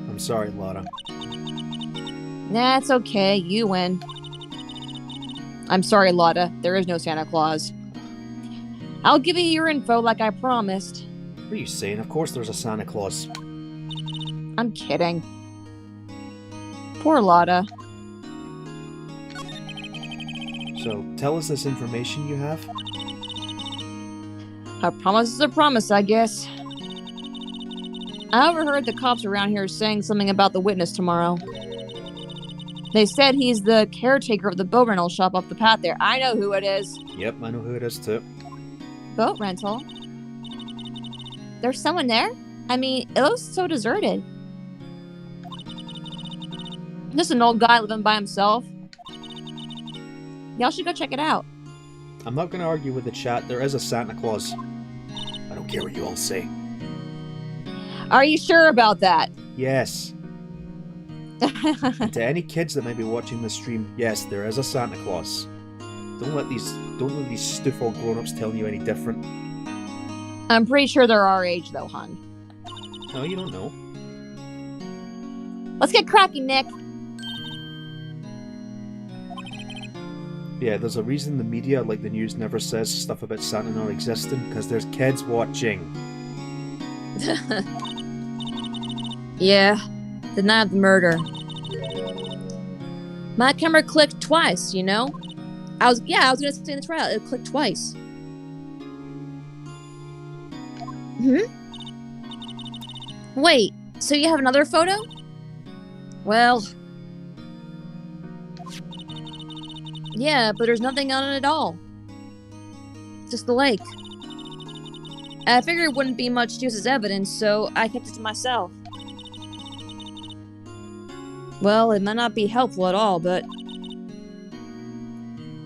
I'm sorry, Lotta. Nah, it's okay. You win. I'm sorry, Lotta. There is no Santa Claus. I'll give you your info like I promised. What are you saying? Of course there's a Santa Claus. I'm kidding. Poor Lotta. So, tell us this information you have. A promise is a promise, I guess. I overheard the cops around here saying something about the witness tomorrow. They said he's the caretaker of the boat rental shop up the path there. I know who it is. Yep, I know who it is too. Boat rental? There's someone there? I mean, it looks so deserted. Just an old guy living by himself. Y'all should go check it out. I'm not going to argue with the chat. There is a Santa Claus. I don't care what you all say. Are you sure about that? Yes. And to any kids that may be watching this stream, yes, there is a Santa Claus. Don't let these stiff old grown-ups tell you any different. I'm pretty sure they're our age, though, hon. No, you don't know. Let's get cracking, Nick. Yeah, there's a reason the media, like the news, never says stuff about Santa not existing, because there's kids watching. Yeah, the night of the murder. My camera clicked twice, you know? I was gonna say in the trial, it clicked twice. Wait, so you have another photo? Well... yeah, but there's nothing on it at all. Just the lake. I figured it wouldn't be much use as evidence, so I kept it to myself. Well, it might not be helpful at all, but...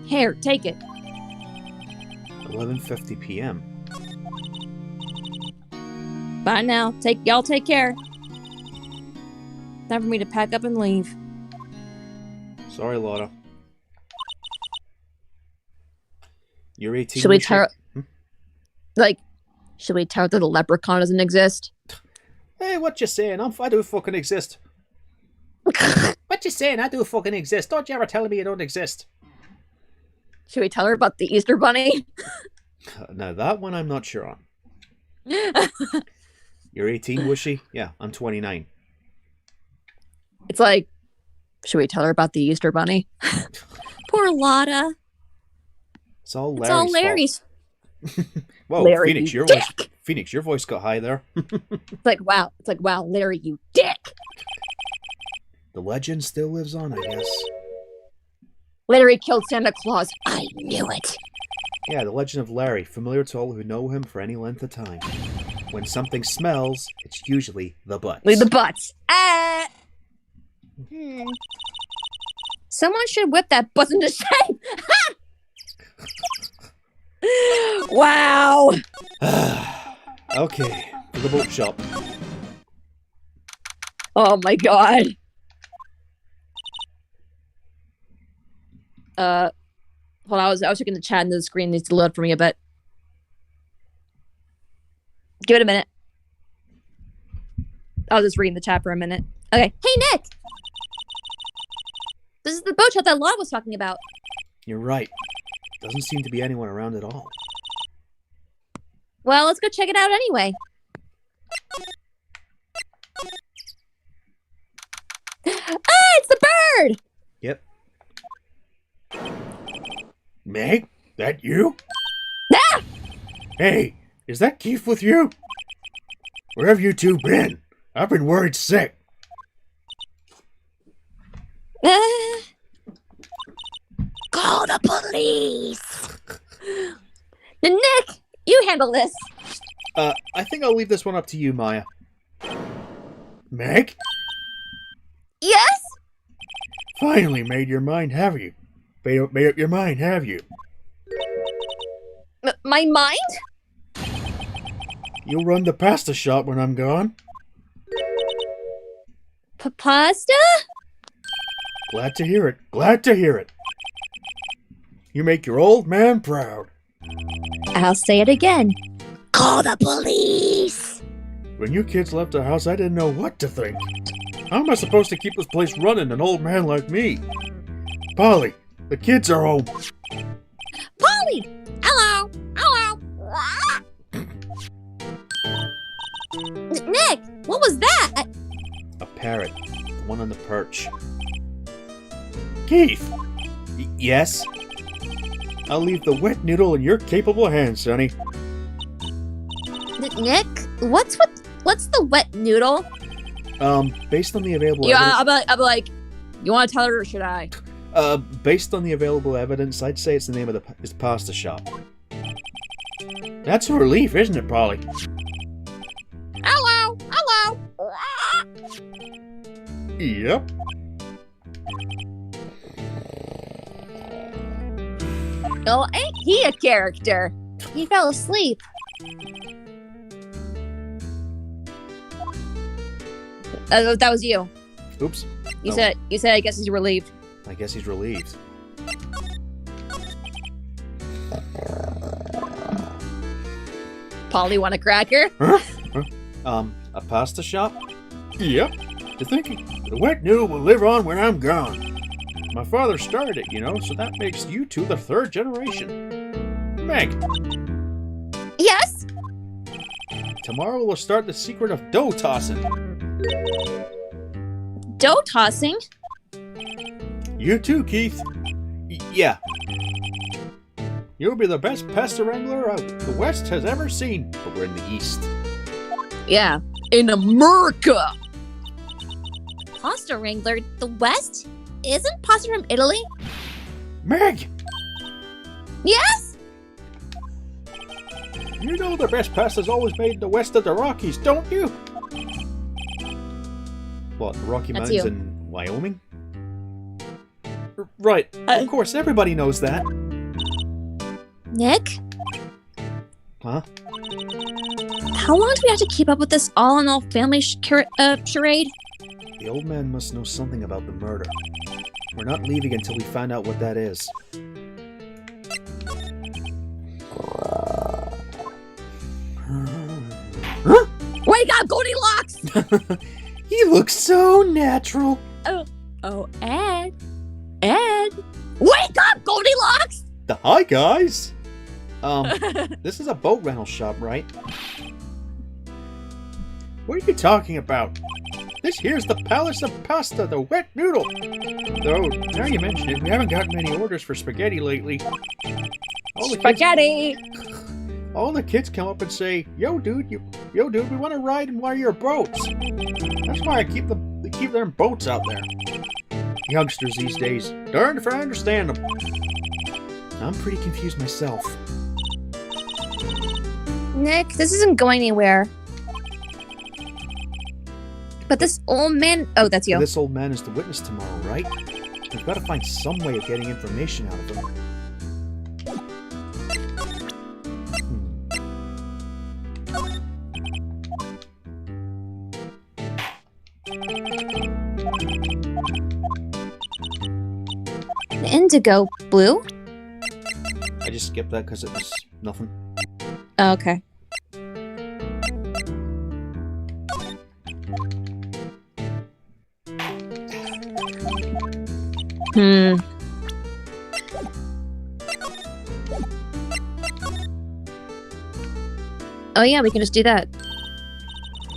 here, take it. 11:50 p.m. Bye now. Y'all take care. Time for me to pack up and leave. Sorry, Lotta. You're 18. Should we tell should we tell her that the leprechaun doesn't exist? Hey, what you saying? I do fucking exist. What you saying? I do fucking exist. Don't you ever tell me you don't exist. Should we tell her about the Easter Bunny? Now, that one I'm not sure on. You're 18, was she? Yeah, I'm 29. It's like, should we tell her about the Easter Bunny? Poor Lotta. It's all Larry's fault. Whoa, Larry, Phoenix, your voice got high there. It's like, wow, Larry, you dick. The legend still lives on, I guess. Larry killed Santa Claus. I knew it. Yeah, the legend of Larry, familiar to all who know him for any length of time. When something smells, it's usually the butts. The butts. Someone should whip that butts into shape. Wow. Okay, to the boat shop. Oh my god. Hold on, I was checking the chat and the screen needs to load for me a bit. Give it a minute. I was just reading the chat for a minute. Okay. Hey, Nick! This is the boat shop that Lotta was talking about. You're right. Doesn't seem to be anyone around at all. Well, let's go check it out anyway. It's the bird! Yep. Meg? That you? Ah! Hey, is that Keith with you? Where have you two been? I've been worried sick. Call the police! Nick, you handle this. I think I'll leave this one up to you, Maya. Meg? Yes? Finally made your mind, have you? Made up your mind, have you? My mind? You'll run the pasta shop when I'm gone. Pasta? Glad to hear it. Glad to hear it. You make your old man proud. I'll say it again. Call the police! When you kids left the house, I didn't know what to think. How am I supposed to keep this place running, an old man like me? Polly, the kids are home. Polly! Hello! Hello! Nick, what was that? A parrot. The one on the perch. Keith! Yes? I'll leave the wet noodle in your capable hands, Sonny. Nick, what's the wet noodle? Based on the available Yeah, evidence... I'll be like, you want to tell her or should I? Based on the available evidence, I'd say it's the name of his pasta shop. That's a relief, isn't it, Polly? Hello! Hello! Yep. Oh, ain't he a character? He fell asleep. That was you. Oops. You Oh. said I guess he's relieved. I guess he's relieved. Polly, want a cracker? A pasta shop? Yep. To think the wet noodle will live on when I'm gone. My father started it, you know, so that makes you two the third generation. Meg, Yes? tomorrow we'll start the secret of dough tossing. Dough tossing? You too, Keith. Yeah. You'll be the best pasta wrangler the West has ever seen, but we're in the East. Yeah, in America. Pasta Wrangler, the West? Isn't pasta from Italy? Meg, Yes? you know the best pasta's always made in the west of the Rockies, don't you? What, the Rocky That's Mountains you. in Wyoming? Right, of course, everybody knows that. Nick? Huh? How long do we have to keep up with this all-in-all family charade? The old man must know something about the murder. We're not leaving until we find out what that is. Wake up, Goldilocks! He looks so natural. Oh, Ed. Wake up, Goldilocks! Hi, guys. This is a boat rental shop, right? What are you talking about? This here's the Palace of Pasta, the wet noodle. Though, now you mention it, we haven't gotten many orders for spaghetti lately. Spaghetti! All the kids come up and say, Yo, dude, we want to ride in one of your boats. That's why they keep their boats out there. Youngsters these days, darned if I understand them. I'm pretty confused myself. Nick, this isn't going anywhere. But this old man... Oh, that's you. This old man is the witness tomorrow, right? We've got to find some way of getting information out of him. Indigo blue? I just skipped that because it was nothing. Oh, okay. Oh yeah, we can just do that.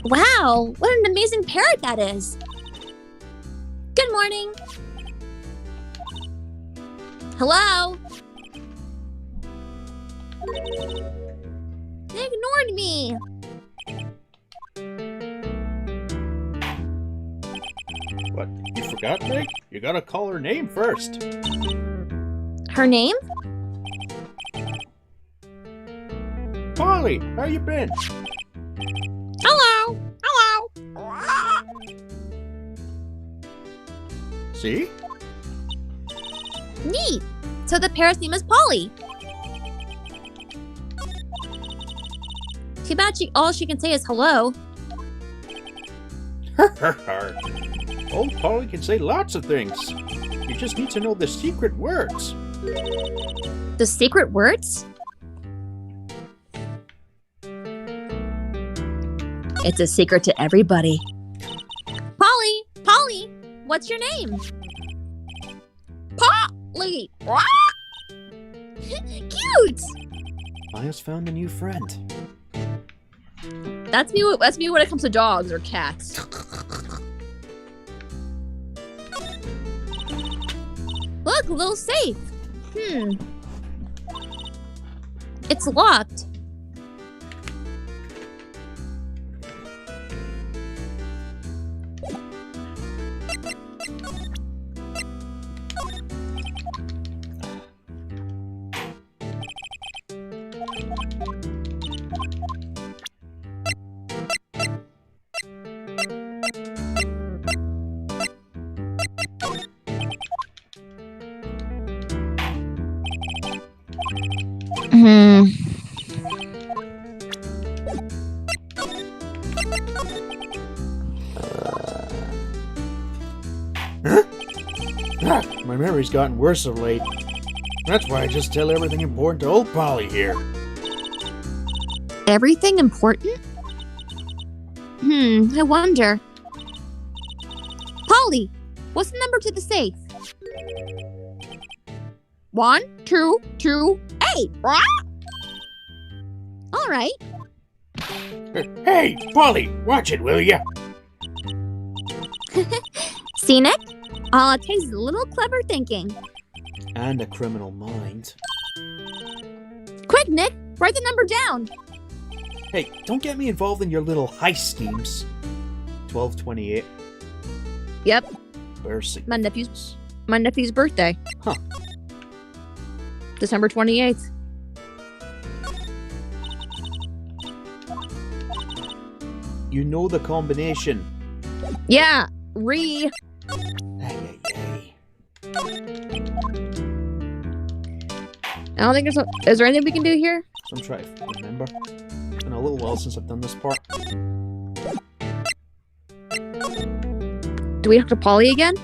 Wow, what an amazing parrot that is. Good morning. Hello? They ignored me. What? You forgot, Meg? You gotta call her name first. Her name? Polly, how you been? Hello. Hello. See? Neat. So the parrot's name is Polly. Too bad all she can say is hello. Old Polly can say lots of things. You just need to know the secret words. The secret words? It's a secret to everybody. Polly! Polly! What's your name? Polly! Cute! I just found a new friend. That's me when it comes to dogs or cats. Look, a little safe. It's locked. My memory's gotten worse of late. That's why I just tell everything important to old Polly here. Everything important? I wonder. Polly, what's the number to the safe? 1, 2, 2, 8. All right. Hey, Polly, watch it, will ya? See, Nick? All it takes is a little clever thinking. And a criminal mind. Quick, Nick, write the number down. Hey, don't get me involved in your little heist schemes. 1228. Yep, Mercy. my nephew's birthday. Huh. December 28th. You know the combination. Yeah, Hey, hey, hey. I don't think is there anything we can do here? So I'm trying to remember. It's been a little while since I've done this part. Do we talk to Polly again?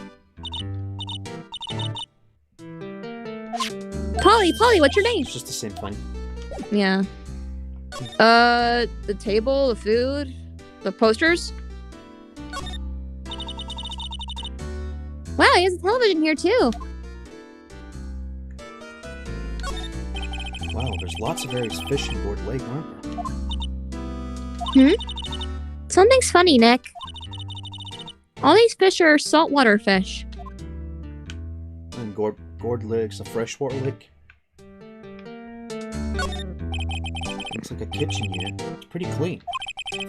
Polly, what's your name? It's just the same thing. Yeah. The table, the food, the posters. Wow, he has a television here, too. Wow, there's lots of areas fishing aboard the lake, aren't there? Something's funny, Nick. All these fish are saltwater fish. And Gourd Lake's a freshwater lake. Looks like a kitchen here. It's pretty clean.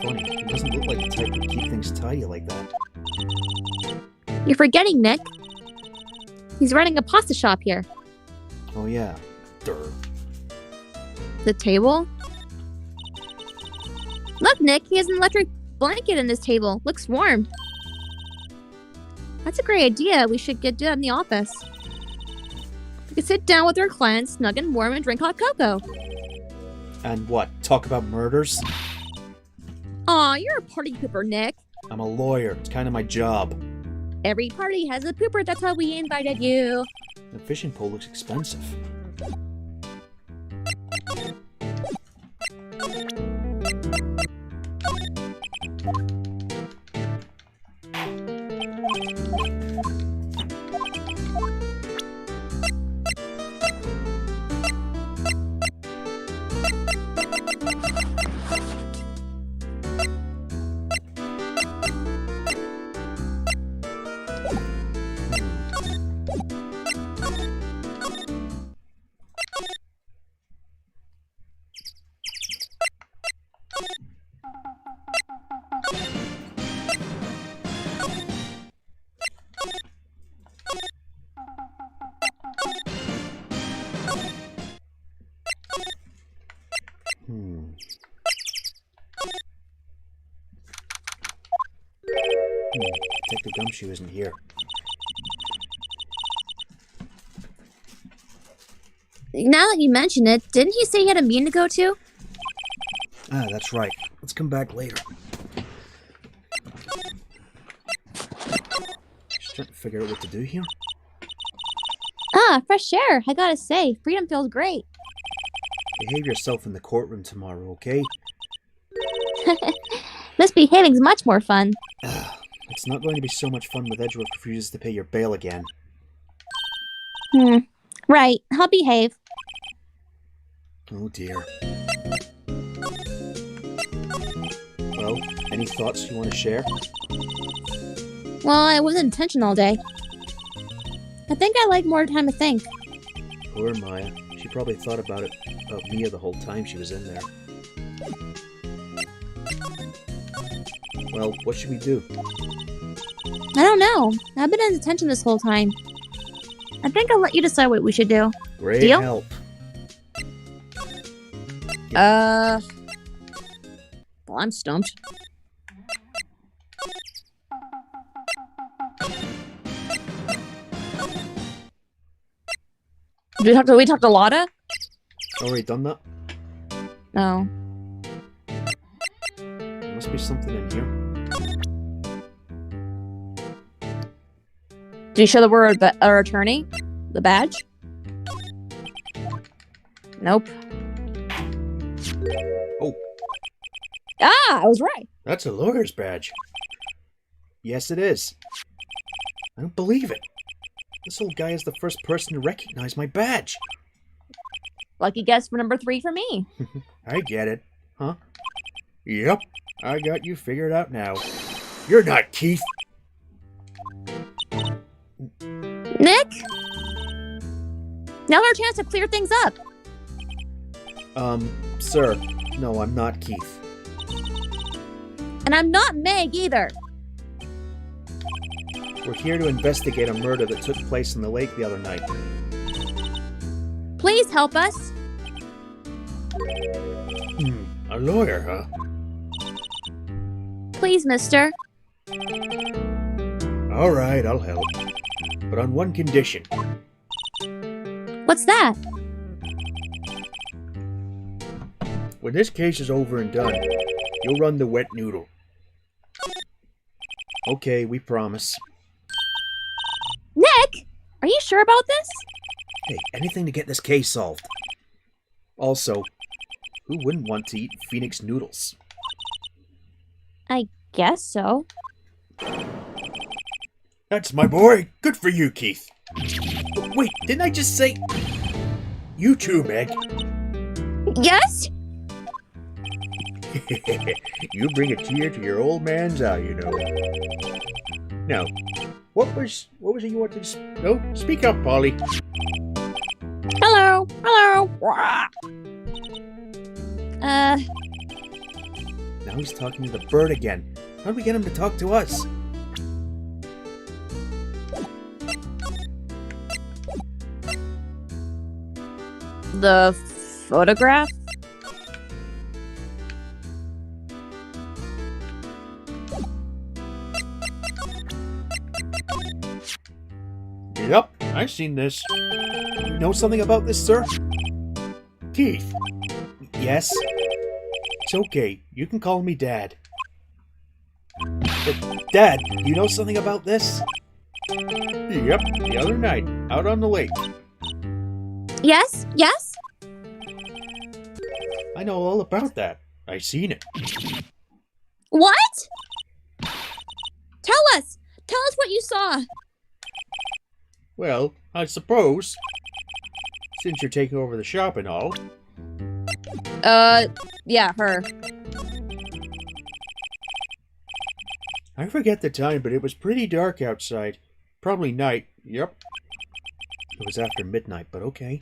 Funny, it doesn't look like the type to keep things tidy like that. You're forgetting, Nick. He's running a pasta shop here. Oh yeah. Durr. The table? Look, Nick, he has an electric blanket in this table. Looks warm. That's a great idea. We should do that in the office. We could sit down with our clients, snug and warm, and drink hot cocoa. And what? Talk about murders? Aw, you're a party pooper, Nick. I'm a lawyer. It's kind of my job. Every party has a pooper. That's why we invited you. The fishing pole looks expensive. Detective Gumshoe isn't here. Now that you mention it, didn't he say he had a meeting to go to? Ah, that's right. Let's come back later. Just trying to figure out what to do here. Ah, fresh air. I gotta say, freedom feels great. Behave yourself in the courtroom tomorrow, okay? Misbehaving's much more fun. It's not going to be so much fun with Edgeworth refuses to pay your bail again. Right, I'll behave. Oh dear. Well, any thoughts you want to share? Well, I wasn't in detention all day. I think I like more time to think. Poor Maya. She probably thought about Mia the whole time she was in there. Well, what should we do? I don't know. I've been in detention this whole time. I think I'll let you decide what we should do. Great Deal? help. Well, I'm stumped. Did we talk to Lotta? Already done that? No. There must be something in here. Did you show the word our attorney? The badge? Nope. Oh, Ah, I was right. that's a lawyer's badge. Yes, it is. I don't believe it. This old guy is the first person to recognize my badge. Lucky guess for number 3 for me. I get it. Huh? Yep, I got you figured out now. You're not Keith. Nick? Now's our chance to clear things up. Sir, no, I'm not Keith. And I'm not Meg either. We're here to investigate a murder that took place in the lake the other night. Please help us. A lawyer, huh? Please, mister. All right, I'll help. But on one condition. What's that? When this case is over and done, you'll run the wet noodle. Okay, we promise. Nick? Are you sure about this? Hey, anything to get this case solved. Also, who wouldn't want to eat Phoenix noodles? I guess so. That's my boy. Good for you, Keith. Wait, didn't I just say... You too, Meg. Yes? You bring a tear to your old man's eye, you know. Now, what was it you wanted to... No, speak up, Polly. Hello. Hello. Now he's talking to the bird again. How do we get him to talk to us? The photograph? Yep, I've seen this. You know something about this, sir? Keith. Yes? It's okay. You can call me Dad. Dad, you know something about this? Yep, the other night, out on the lake. Yes? Yes? I know all about that. I seen it. What? Tell us! Tell us what you saw! Well, I suppose, since you're taking over the shop and all, Yeah, her. I forget the time, but it was pretty dark outside. Probably night. Yep. It was after midnight, but okay.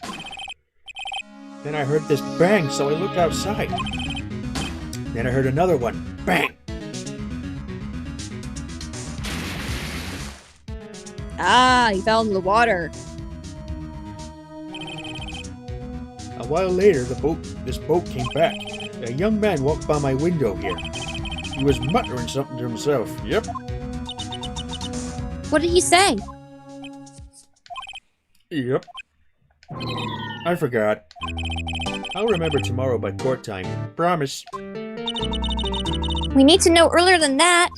Then I heard this bang, so I looked outside. Then I heard another one. Bang! Ah, he fell into the water. A while later, this boat came back. A young man walked by my window here. He was muttering something to himself. Yep. What did he say? Yep. I forgot. I'll remember tomorrow by court time. Promise. We need to know earlier than that.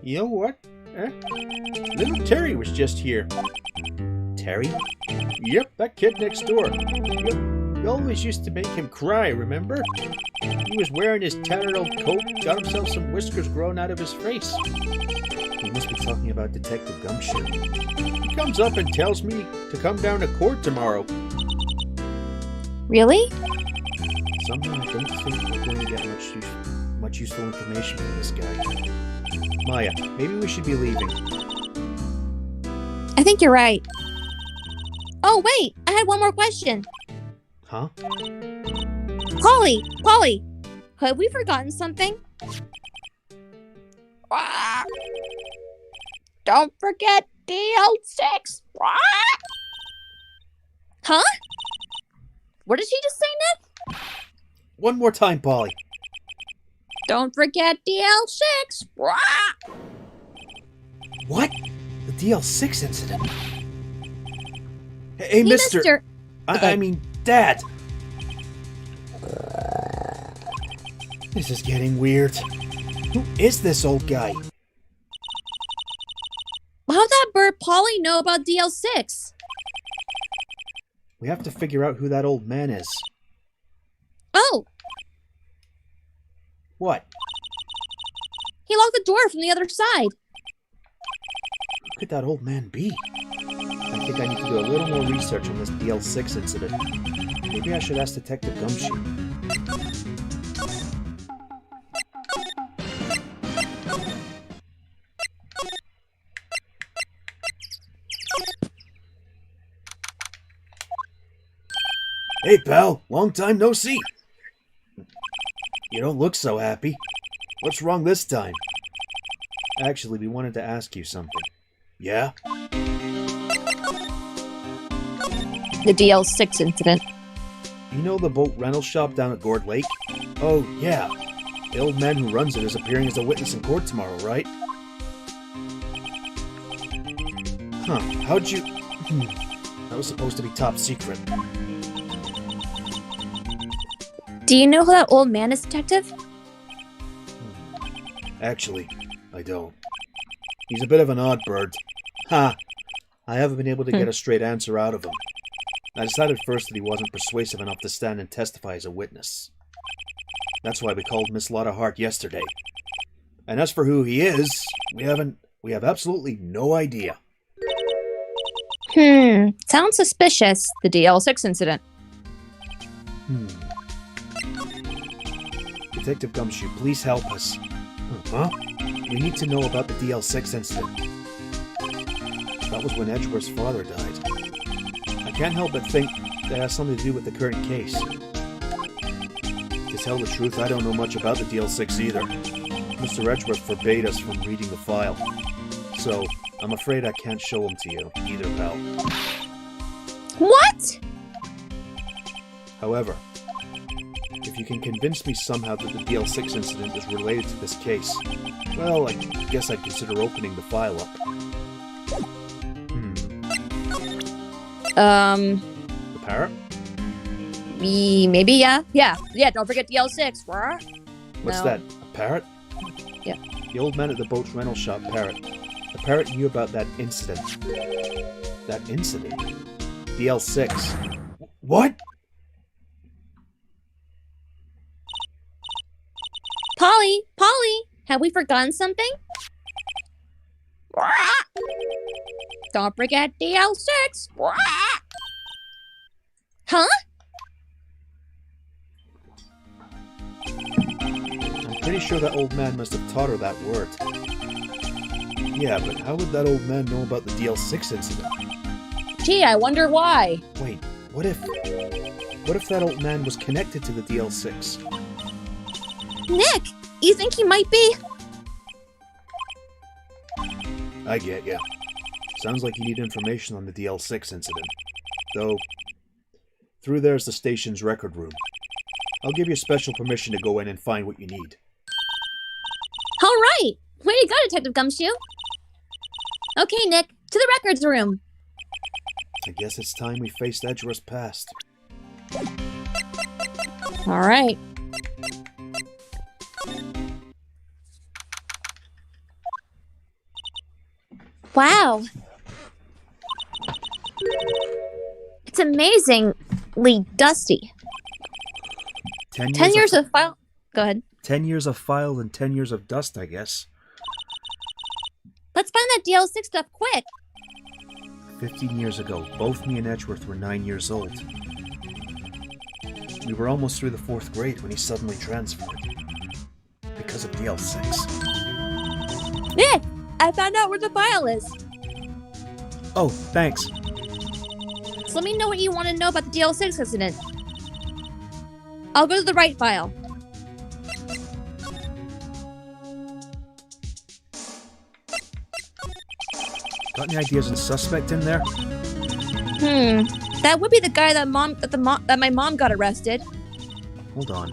You know what? Little Terry was just here. Terry? Yep, that kid next door. You always used to make him cry, remember? He was wearing his tattered old coat, got himself some whiskers growing out of his face. He must be talking about Detective Gumshoe. He comes up and tells me to come down to court tomorrow. Really? Somehow I don't think we're going to get much useful information from this guy. Maya, maybe we should be leaving. I think you're right. Oh, wait! I had one more question. Huh? Polly! Have we forgotten something? Don't forget DL6! Huh? What did she just say, Nick? One more time, Polly. Don't forget DL6! What? The DL6 incident? Hey, Mister... mister! Okay. I mean, Dad! This is getting weird. Who is this old guy? How'd that bird Polly know about DL6? We have to figure out who that old man is. Oh! What? He locked the door from the other side. Who could that old man be? I think I need to do a little more research on this DL6 incident. Maybe I should ask Detective Gumshoe. Hey, pal. Long time no see. You don't look so happy. What's wrong this time? Actually, we wanted to ask you something. Yeah? The DL6 incident. You know the boat rental shop down at Gord Lake? Oh, yeah. The old man who runs it is appearing as a witness in court tomorrow, right? Huh. How'd you... That was supposed to be top secret. Do you know who that old man is, Detective? Actually, I don't. He's a bit of an odd bird. Ha! I haven't been able to get a straight answer out of him. I decided first that he wasn't persuasive enough to stand and testify as a witness. That's why we called Miss Lotta Hart yesterday. And as for who he is, we have absolutely no idea. Sounds suspicious, the DL6 incident. Detective Gumshoe, please help us. Huh? We need to know about the DL6 incident. That was when Edgeworth's father died. I can't help but think that has something to do with the current case. To tell the truth, I don't know much about the DL6 either. Mr. Edgeworth forbade us from reading the file. So, I'm afraid I can't show him to you, either, pal. What? However, if you can convince me somehow that the DL6 incident is related to this case, well, I guess I'd consider opening the file up. The parrot? Maybe, yeah. Yeah, don't forget DL6. What's No. that, a parrot? Yeah. The old man at the boat's rental shop parrot. The parrot knew about that incident. That incident? DL6. What? Polly, have we forgotten something? Don't forget DL6. Huh? I'm pretty sure that old man must have taught her that word. Yeah, but how would that old man know about the DL6 incident? Gee, I wonder why. Wait, what if that old man was connected to the DL6? Nick, you think he might be? I get ya. Sounds like you need information on the DL6 incident. Though, through there's the station's record room. I'll give you special permission to go in and find what you need. All right. Way to go, Detective Gumshoe. Okay, Nick, to the records room. I guess it's time we faced Edgeworth's past. All right. Wow. It's amazingly dusty. 10 10 years of file. Go ahead. 10 years of files and 10 years of dust, I guess. Let's find that DL6 stuff quick. 15 years ago, both me and Edgeworth were 9 years old. We were almost through the 4th grade when he suddenly transferred. Because of DL6. Nick, I found out where the file is. Oh, thanks. So let me know what you want to know about the DL6 incident. I'll go to the right file. Got any ideas on suspect in there? That would be the guy that my mom got arrested. Hold on.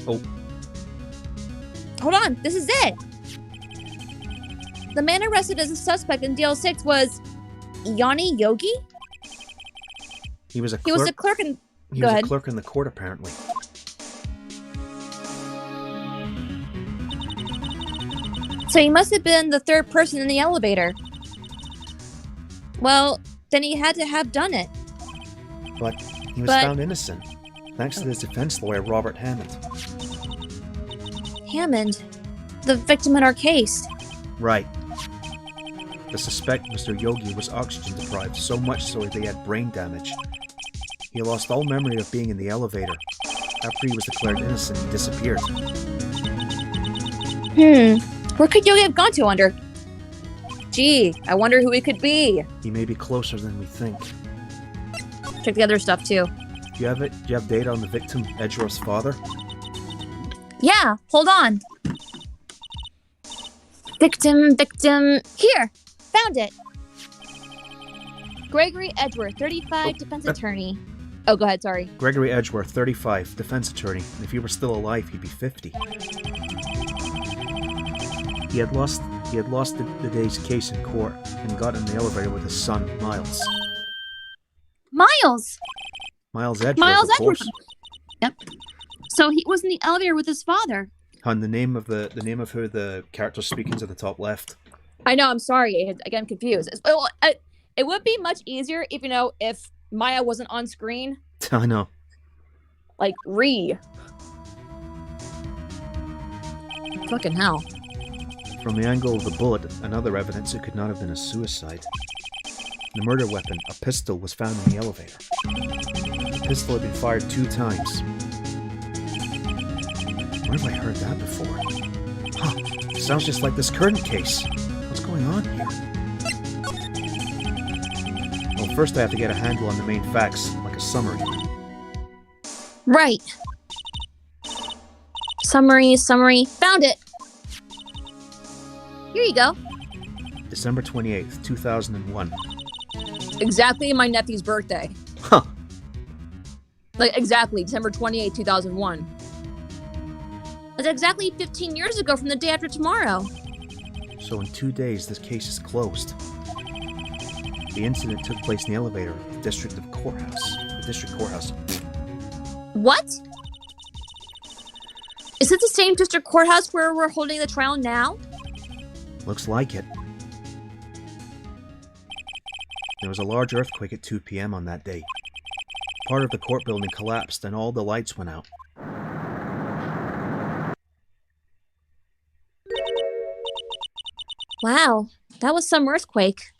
Oh, Hold on, this is it. The man arrested as a suspect in DL6 was Yanni Yogi? he was a He was a clerk in... He Go was ahead. a clerk in the court, apparently. So he must have been the third person in the elevator. Well, then he had to have done it. But he was found innocent, thanks to his defense lawyer, Robert Hammond. Hammond, the victim in our case. Right. The suspect, Mr. Yogi, was oxygen deprived, so much so that he had brain damage. He lost all memory of being in the elevator. After he was declared innocent, he disappeared. Where could Yogi have gone to, Under? Gee, I wonder who it could be. He may be closer than we think. Check the other stuff too. Do you have it? Do you have data on the victim, Edgeworth's father? Yeah, hold on. Victim. Here, found it. Gregory Edgeworth, 35, defense attorney. Oh, go ahead, sorry. Gregory Edgeworth, 35, defense attorney. And if he were still alive, he'd be 50. He had lost the day's case in court and got in the elevator with his son, Miles. Miles! Miles Edgeworth, Miles of course. Yep. So he was in the elevator with his father. And the name of who the character speaking to the top left. I know, I'm sorry. I get confused. It would be much easier if Maya wasn't on screen. I know. Like, Fucking hell. From the angle of the bullet and other evidence, it could not have been a suicide. The murder weapon, a pistol, was found in the elevator. The pistol had been fired 2 times. Where have I heard that before? Huh, sounds just like this current case. What's going on here? Well, first I have to get a handle on the main facts, like a summary. Right. Summary. Found it. Here you go. December 28th, 2001. Exactly my nephew's birthday. Huh. Like, exactly, December 28th, 2001. That's exactly 15 years ago from the day after tomorrow. So in 2 days, this case is closed. The incident took place in the elevator of the district courthouse. What? Is it the same district courthouse where we're holding the trial now? Looks like it. There was a large earthquake at 2 p.m. on that day. Part of the court building collapsed and all the lights went out. Wow, that was some earthquake.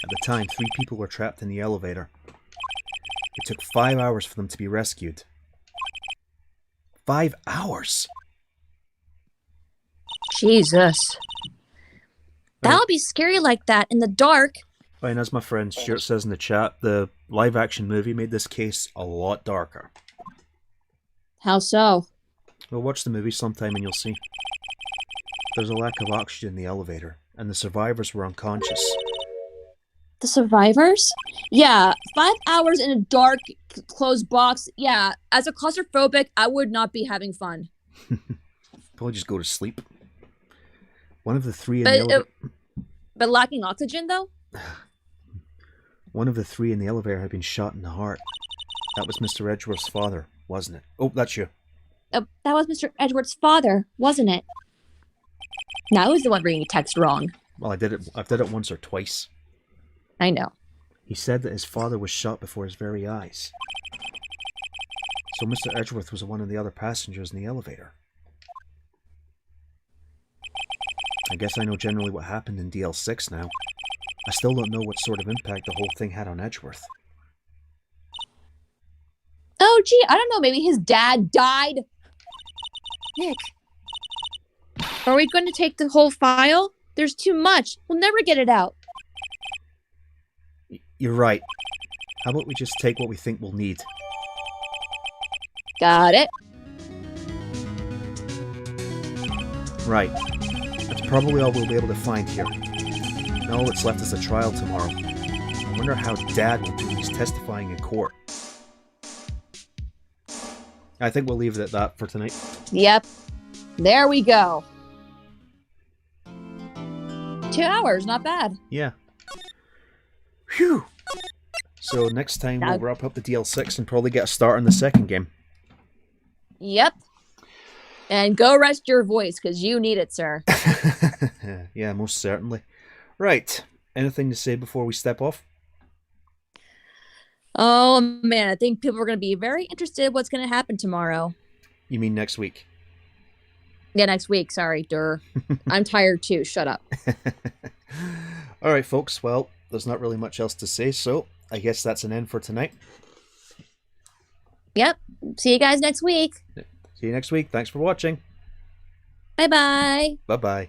At the time, 3 people were trapped in the elevator. It took 5 hours for them to be rescued. 5 hours? Jesus. That would be scary like that in the dark. And as my friend Stuart says in the chat, the live-action movie made this case a lot darker. How so? We'll watch the movie sometime and you'll see. There's a lack of oxygen in the elevator, and the survivors were unconscious. The survivors? Yeah, 5 hours in a dark, closed box. Yeah, as a claustrophobic, I would not be having fun. Probably just go to sleep. One of the 3 in the elevator... But lacking oxygen, though? One of the three in the elevator had been shot in the heart. That was Mr. Edgeworth's father, wasn't it? Oh, that's you. That was Mr. Edward's father, wasn't it? Now I was the one reading the text wrong. Well, I've did it once or twice. I know. He said that his father was shot before his very eyes. So Mr. Edgeworth was one of the other passengers in the elevator. I guess I know generally what happened in DL6 now. I still don't know what sort of impact the whole thing had on Edgeworth. Oh, gee, I don't know. Maybe his dad died. Nick, are we going to take the whole file? There's too much. We'll never get it out. You're right. How about we just take what we think we'll need? Got it. Right. That's probably all we'll be able to find here. Now all that's left is the trial tomorrow. I wonder how Dad will do when he's testifying in court. I think we'll leave it at that for tonight. Yep. There we go. 2 hours, not bad. Yeah. Phew! So next time we'll wrap up the DL6 and probably get a start on the second game. Yep. And go rest your voice, because you need it, sir. Yeah, most certainly. Right. Anything to say before we step off? Oh, man. I think people are going to be very interested in what's going to happen tomorrow. You mean next week? Yeah, next week. Sorry, Durr. I'm tired, too. Shut up. All right, folks. Well, there's not really much else to say, so I guess that's an end for tonight. Yep. See you guys next week. See you next week. Thanks for watching. Bye-bye. Bye-bye.